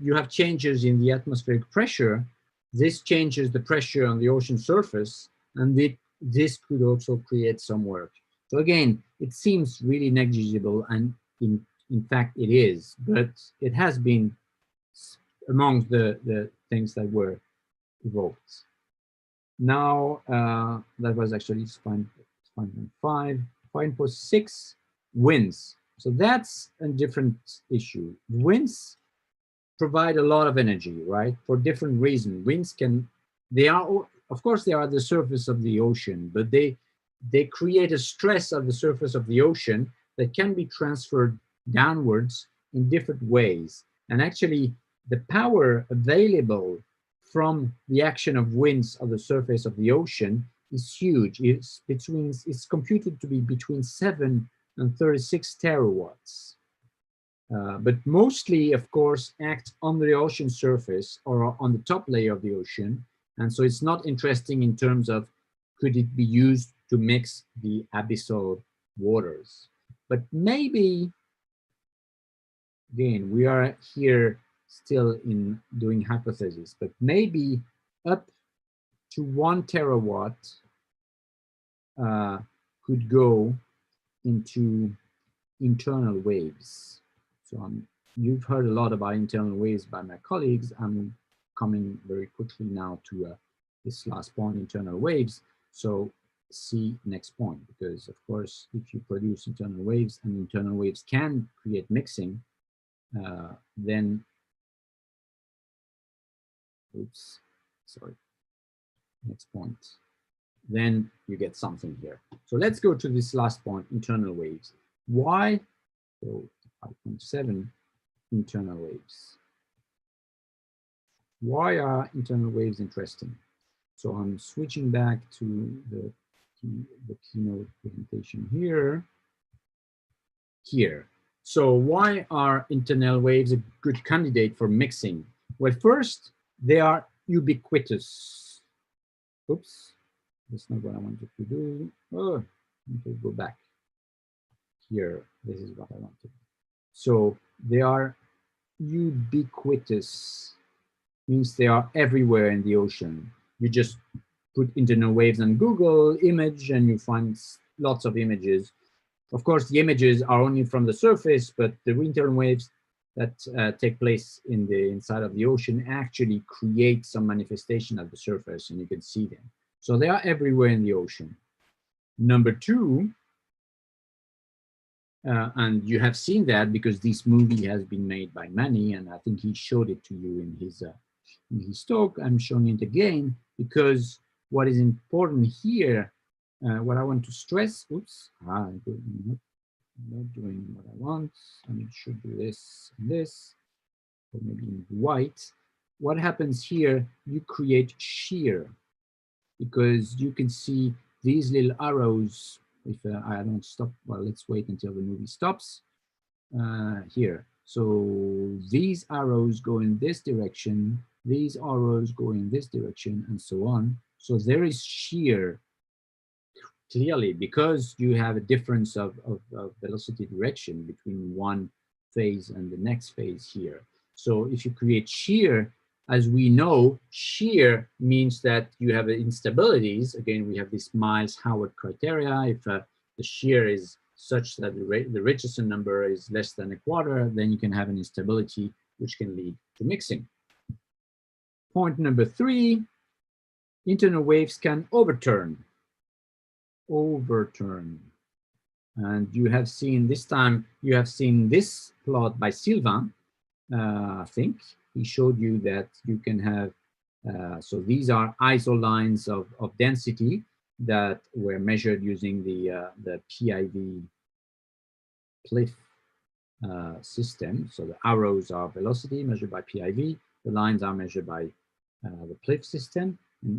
you have changes in the atmospheric pressure, this changes the pressure on the ocean surface, and this could also create some work. So again, it seems really negligible, and in fact it is, but it has been among the things that were evoked. Now, that was actually 5.5. 0.46 winds. So that's a different issue. Winds provide a lot of energy, right? For different reasons. Winds can, they are, of course, they are at the surface of the ocean, but they create a stress at the surface of the ocean that can be transferred downwards in different ways. And actually, the power available from the action of winds on the surface of the ocean is huge. It's computed to be between 7 and 36 terawatts. But mostly, of course, act on the ocean surface or on the top layer of the ocean. And so it's not interesting in terms of could it be used to mix the abyssal waters. But maybe, again, we are here still in doing hypotheses, but maybe up to 1 terawatt could go into internal waves. So you've heard a lot about internal waves by my colleagues. I'm coming very quickly now to this last point, internal waves. So see next point, because of course, if you produce internal waves and internal waves can create mixing, then, oops, sorry, next point, then you get something here. So let's go to this last point, internal waves. Why? So 5.7 internal waves. Why are internal waves interesting? So I'm switching back to the keynote presentation here. So why are internal waves a good candidate for mixing? Well, first, they are ubiquitous. Oops, that's not what I wanted to do. Oh, let me go back. Here, this is what I wanted. So they are ubiquitous, means they are everywhere in the ocean. You just put internal waves on Google image and you find lots of images. Of course, the images are only from the surface, but the internal waves that take place in the inside of the ocean actually create some manifestation at the surface, and you can see them. So they are everywhere in the ocean. Number two, and you have seen that because this movie has been made by Manny, and I think he showed it to you in his talk. I'm showing it again because what is important here, what I want to stress, oops, I'm not doing what I want. I should do this and this, or maybe in white. What happens here, you create shear because you can see these little arrows. If I don't stop, well, let's wait until the movie stops here. So these arrows go in this direction, these arrows go in this direction, and so on. So there is shear clearly because you have a difference of velocity direction between one phase and the next phase here. So if you create shear, as we know, shear means that you have instabilities. Again, we have this Miles-Howard criteria. If the shear is such that the Richardson number is less than a quarter, then you can have an instability, which can lead to mixing. Point number three, internal waves can overturn. And you have seen this time, you have seen this plot by Sylvain, I think. He showed you that you can have, so these are isolines of density that were measured using the PIV PLIF system. So the arrows are velocity measured by PIV, the lines are measured by the PLIF system.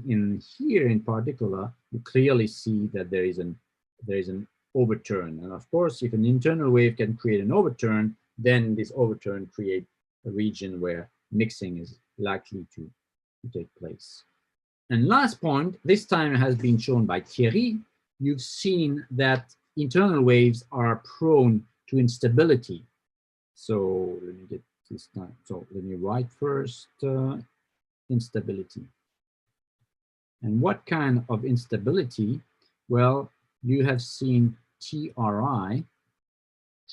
In here in particular, you clearly see that there is an overturn. And of course, if an internal wave can create an overturn, then this overturn creates a region where mixing is likely to take place. And last point, this time has been shown by Thierry. You've seen that internal waves are prone to instability. So let me get this time. So let me write first instability. And what kind of instability? Well, you have seen TRI,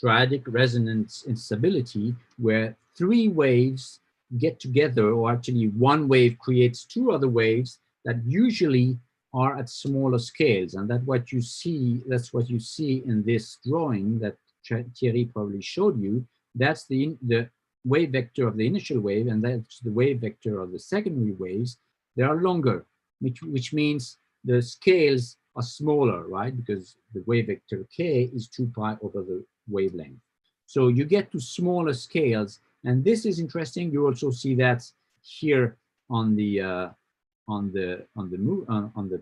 triadic resonance instability, where three waves get together, or actually one wave creates two other waves that usually are at smaller scales, and that's what you see in this drawing that Thierry probably showed you. That's the wave vector of the initial wave, and that's the wave vector of the secondary waves. They are longer, which means the scales are smaller, right? Because the wave vector k is 2 pi over the wavelength. So you get to smaller scales, and this is interesting. You also see that here on the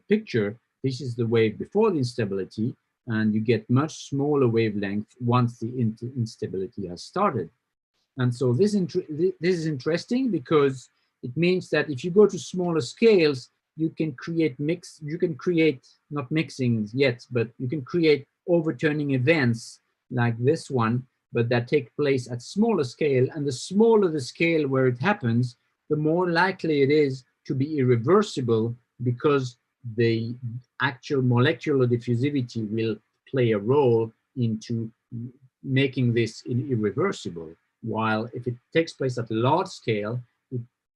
picture. This is the wave before the instability, and you get much smaller wavelength once the instability has started. And so this is interesting because it means that if you go to smaller scales, you can create not mixings yet, but you can create overturning events like this one, but that take place at smaller scale. And the smaller the scale where it happens, the more likely it is to be irreversible, because the actual molecular diffusivity will play a role into making this irreversible. While if it takes place at a large scale,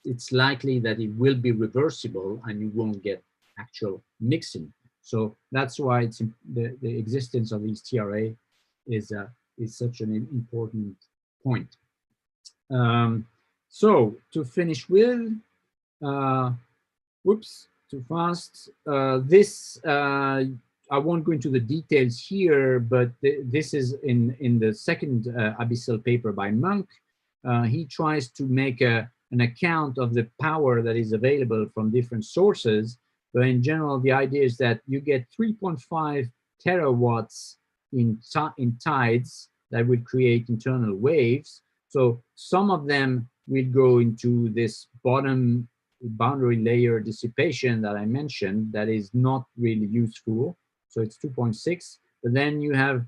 it's likely that it will be reversible and you won't get actual mixing. So that's why it's the existence of these TRA is such an important point. So to finish with, whoops, too fast. I won't go into the details here, but this is in the second abyssal paper by Monk. He tries to make an account of the power that is available from different sources. But in general, the idea is that you get 3.5 terawatts in tides that would create internal waves. So some of them will go into this bottom boundary layer dissipation that I mentioned that is not really useful. So it's 2.6, but then you have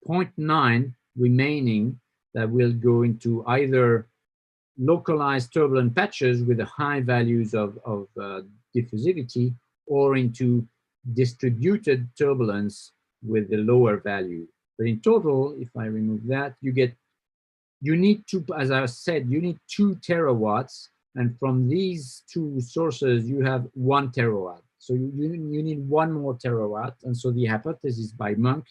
0.9 remaining that will go into either localized turbulent patches with the high values of diffusivity, or into distributed turbulence with the lower value. But in total, if I remove that, you need to, as I said, you need 2 terawatts. And from these two sources, you have 1 terawatt. So you need 1 more terawatt. And so the hypothesis by Monk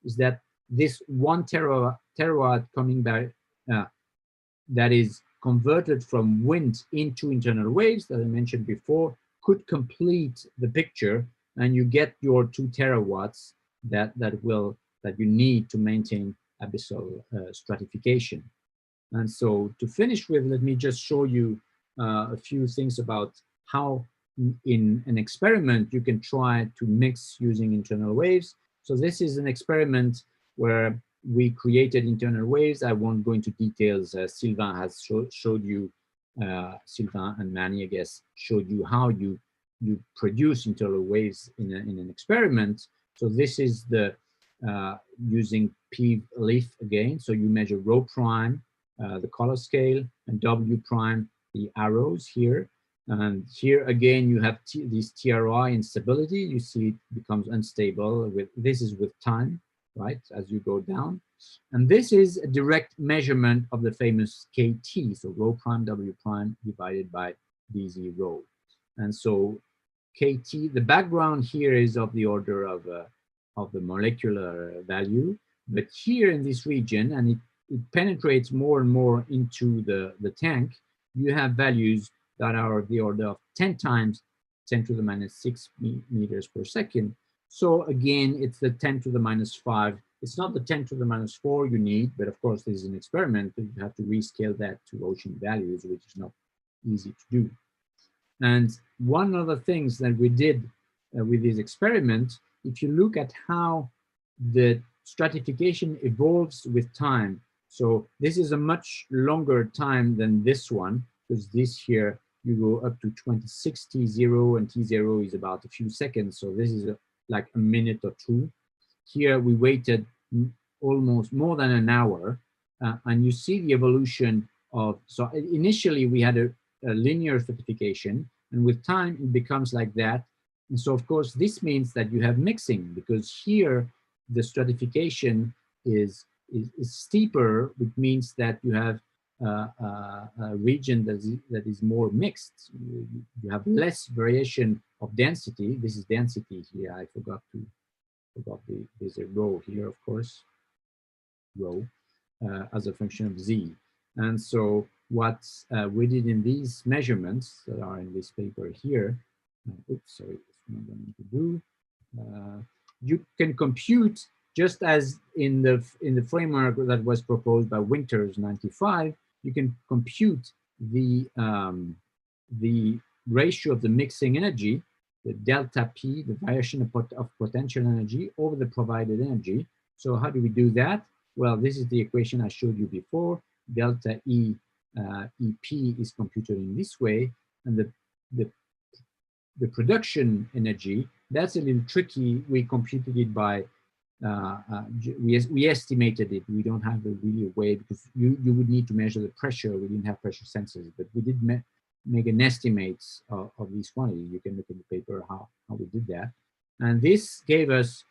is that this 1 terawatt coming back, that is converted from wind into internal waves that I mentioned before, could complete the picture, and you get your 2 terawatts that you need to maintain abyssal stratification. And so to finish with, let me just show you a few things about how in an experiment you can try to mix using internal waves. So this is an experiment where we created internal waves. I won't go into details. Sylvain has showed you, Sylvain and Manny, I guess, showed you how you produce internal waves in an experiment. So this is the using P leaf again. So you measure rho prime, the color scale, and W prime, the arrows here. And here again, you have this TRI instability. You see it becomes unstable. This is with time, right, as you go down. And this is a direct measurement of the famous KT, so rho prime W prime divided by DZ rho. And so KT, the background here is of the order of the molecular value. But here in this region, and it penetrates more and more into the tank, you have values that are of the order of 10 times 10 to the minus 6 meters per second. So again, it's the 10 to the minus 5. It's not the 10 to the minus 4 you need, but of course, this is an experiment, but you have to rescale that to ocean values, which is not easy to do. And one of the things that we did with this experiment, if you look at how the stratification evolves with time, so this is a much longer time than this one, because this here, you go up to 26 T0, and T0 is about a few seconds. So this is like a minute or two. Here we waited almost more than an hour, and you see the evolution of, so initially we had a linear stratification, and with time it becomes like that. And so of course this means that you have mixing, because here the stratification is steeper, which means that you have region that is more mixed. You have less variation of density. This is density here. I forgot there's a rho here, of course, rho, as a function of z. And so what we did in these measurements that are in this paper here, oops, sorry, it's not going to do. You can compute, just as in the framework that was proposed by Winters 95, you can compute the ratio of the mixing energy, the delta P, the variation of potential energy over the provided energy. So how do we do that? Well, this is the equation I showed you before. Delta E EP is computed in this way, and the production energy, that's a little tricky. We computed it by, we estimated it. We don't have a really way, because you would need to measure the pressure. We didn't have pressure sensors, but we did make an estimate of these quantities. You can look in the paper how we did that. And this gave us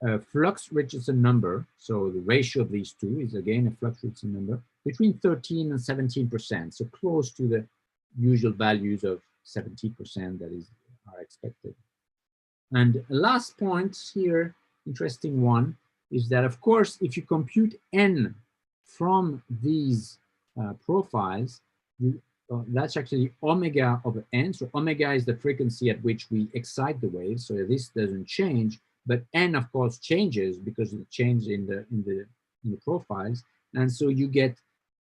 a flux Richardson number. So the ratio of these two is again a flux Richardson number between 13 and 17%. So close to the usual values of 70% that are expected. And last point here, interesting one, is that of course, if you compute n from these profiles, that's actually omega over n. So omega is the frequency at which we excite the wave. So this doesn't change, but n of course changes because of the change in the profiles. And so you get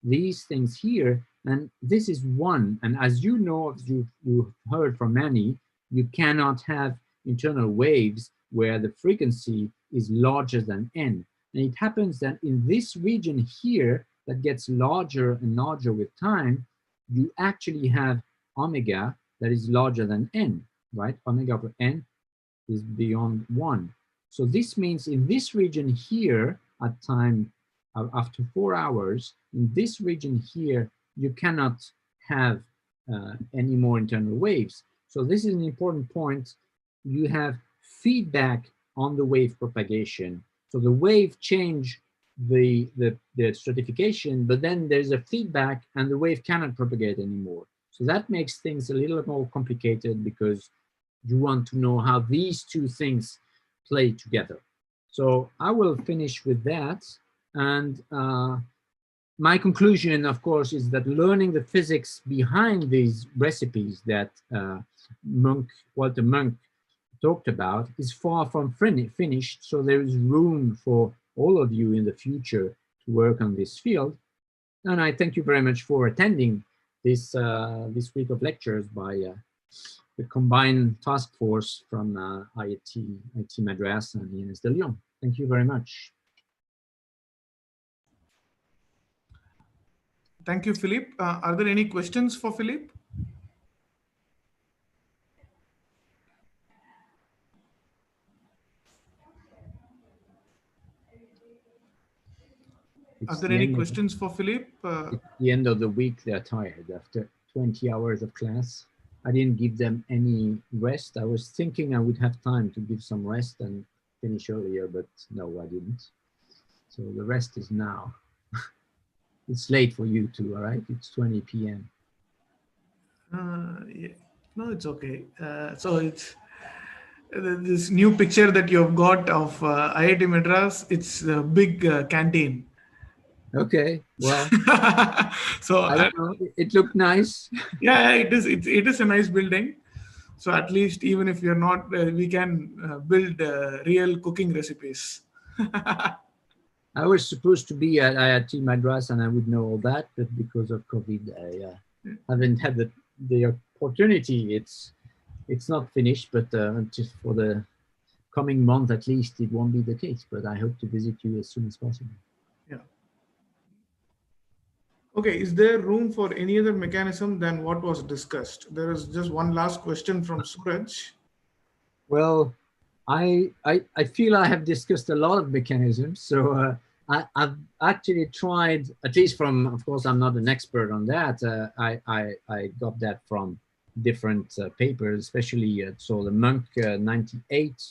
these things here, and this is 1. And as you know, as you've heard from many, you cannot have internal waves where the frequency is larger than n. And it happens that in this region here that gets larger and larger with time, you actually have omega that is larger than n, right? Omega over n is beyond 1. So this means in this region here at time after 4 hours, in this region here, you cannot have any more internal waves. So this is an important point. You have feedback on the wave propagation. So the wave change the stratification, but then there's a feedback and the wave cannot propagate anymore. So that makes things a little more complicated because you want to know how these two things play together. So I will finish with that. And my conclusion, of course, is that learning the physics behind these recipes that Walter Munk talked about is far from finished. So there is room for all of you in the future to work on this field. And I thank you very much for attending this week of lectures by the combined task force from IIT Madras and ENS Lyon. Thank you very much. Thank you, Philippe. Are there any questions for Philippe? Are there any questions for Philippe? At the end of the week, they're tired after 20 hours of class. I didn't give them any rest. I was thinking I would have time to give some rest and finish earlier, but no, I didn't. So the rest is now. It's late for you too, all right? It's 20 p.m. Yeah. No, it's okay. So it's this new picture that you have got of IIT Madras. It's a big canteen. Okay, well, so I don't know. It looked nice. Yeah, it is. It is a nice building. So at least even if you're not, we can build real cooking recipes. I was supposed to be at IIT Madras and I would know all that, but because of COVID, I haven't had the opportunity. It's not finished, but just for the coming month at least, it won't be the case. But I hope to visit you as soon as possible. Yeah. Okay, is there room for any other mechanism than what was discussed? There is just one last question from Suraj. Well, I feel I have discussed a lot of mechanisms, so I've actually tried, at least from, of course, I'm not an expert on that. I got that from different papers, especially so the Munk 98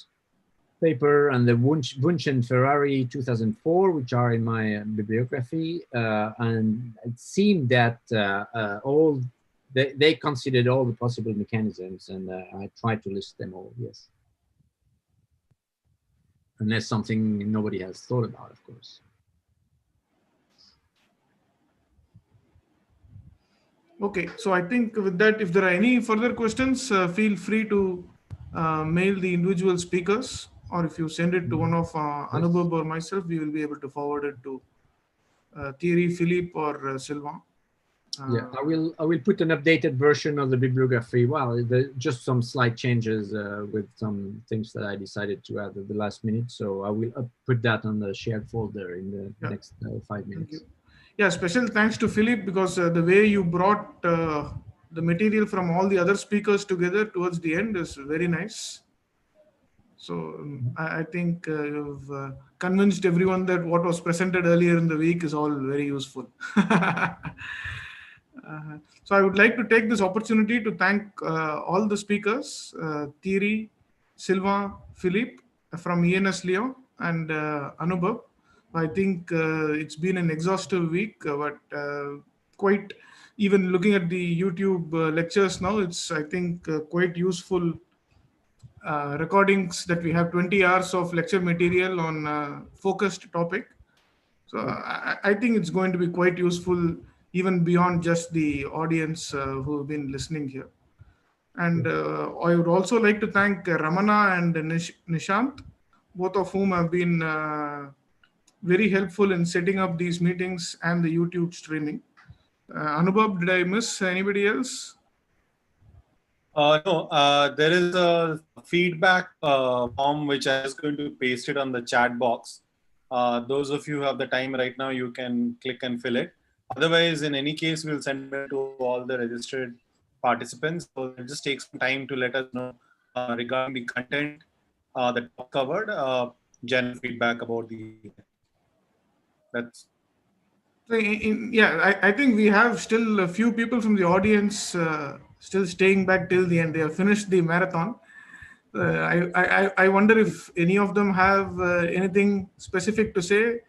paper and the Wunsch and Ferrari 2004, which are in my bibliography. And it seemed that they considered all the possible mechanisms, and I tried to list them all, yes. Unless something nobody has thought about, of course. Okay, so I think with that, if there are any further questions, feel free to mail the individual speakers, or if you send it to one of Anubhav or myself, we will be able to forward it to Thierry, Philippe, or Sylvain. Yeah, I will put an updated version of the bibliography. Well, just some slight changes with some things that I decided to add at the last minute. So I will put that on the shared folder in the next 5 minutes. Thank you. Yeah, special thanks to Philippe, because the way you brought the material from all the other speakers together towards the end is very nice. So I think you've convinced everyone that what was presented earlier in the week is all very useful. So I would like to take this opportunity to thank all the speakers, Thierry, Sylvain, Philippe from ENS Lyon, and Anubhav. I think it's been an exhaustive week, but quite, even looking at the YouTube lectures now, it's, I think, quite useful recordings that we have 20 hours of lecture material on a focused topic. So I think it's going to be quite useful even beyond just the audience who have been listening here. And I would also like to thank Ramana and Nishant, both of whom have been very helpful in setting up these meetings and the YouTube streaming. Anubhav, did I miss anybody else? No, there is a feedback form which I was going to paste it on the chat box. Those of you who have the time right now, you can click and fill it. Otherwise, in any case, we'll send it to all the registered participants. So it just takes some time to let us know regarding the content that was covered, general feedback about the. That's. So I think we have still a few people from the audience still staying back till the end. They have finished the marathon. I wonder if any of them have anything specific to say.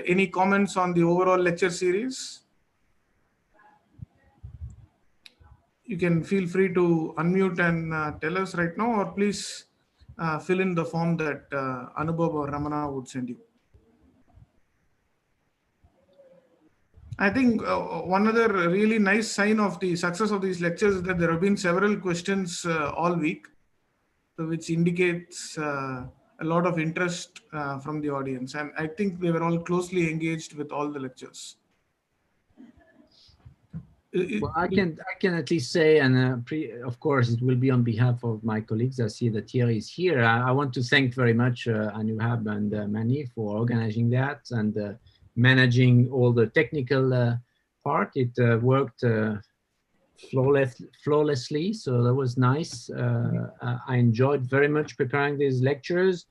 Any comments on the overall lecture series? You can feel free to unmute and tell us right now, or please fill in the form that Anubhav or Ramana would send you. I think one other really nice sign of the success of these lectures is that there have been several questions all week, which indicates a lot of interest from the audience. And I think they were all closely engaged with all the lectures. Well, I can at least say, and of course, it will be on behalf of my colleagues. I see that Thierry is here. I want to thank very much Anuhab and Mani for organizing that and managing all the technical part. It worked flawlessly, so that was nice. I enjoyed very much preparing these lectures.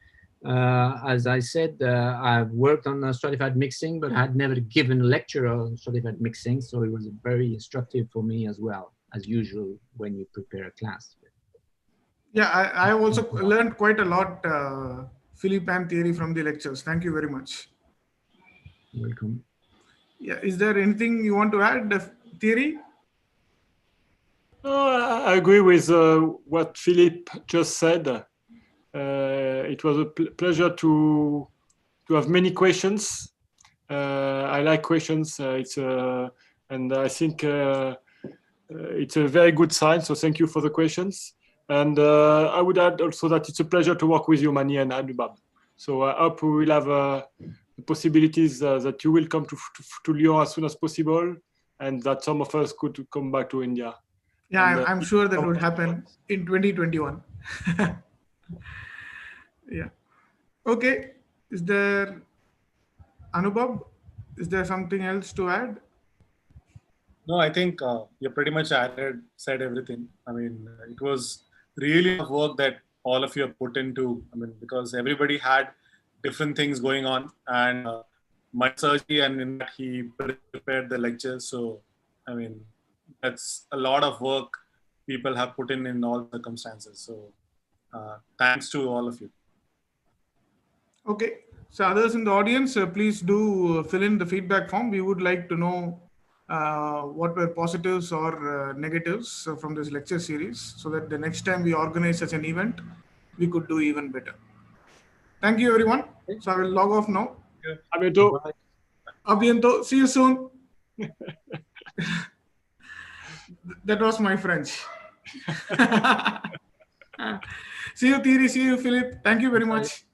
As I said, I've worked on stratified mixing, but had never given a lecture on stratified mixing, so it was very instructive for me as well, as usual when you prepare a class. Yeah, I also learned quite a lot, Philippe and Thierry, from the lectures. Thank you very much. Welcome. Yeah, is there anything you want to add, Thierry? I agree with what Philippe just said. It was a pleasure to have many questions. I like questions. And I think it's a very good sign. So thank you for the questions. And I would add also that it's a pleasure to work with you, Mani and Anubhav. So I hope we will have the possibilities that you will come to Lyon as soon as possible, and that some of us could come back to India. Yeah, I'm sure that would happen in 2021. Yeah. Okay. Is there, Anubhav, is there something else to add? No, I think you pretty much said everything. I mean, it was really a work that all of you have put into, I mean, because everybody had different things going on, and my surgery, and in that he prepared the lectures. So, I mean, that's a lot of work people have put in all circumstances. So, thanks to all of you. Okay. So others in the audience, please do fill in the feedback form. We would like to know what were positives or negatives from this lecture series, so that the next time we organize such an event, we could do even better. Thank you, everyone. So I will log off now. A bientôt. A bientôt. See you soon. That was my French. See you, Thierry. See you, Philip. Thank you very much.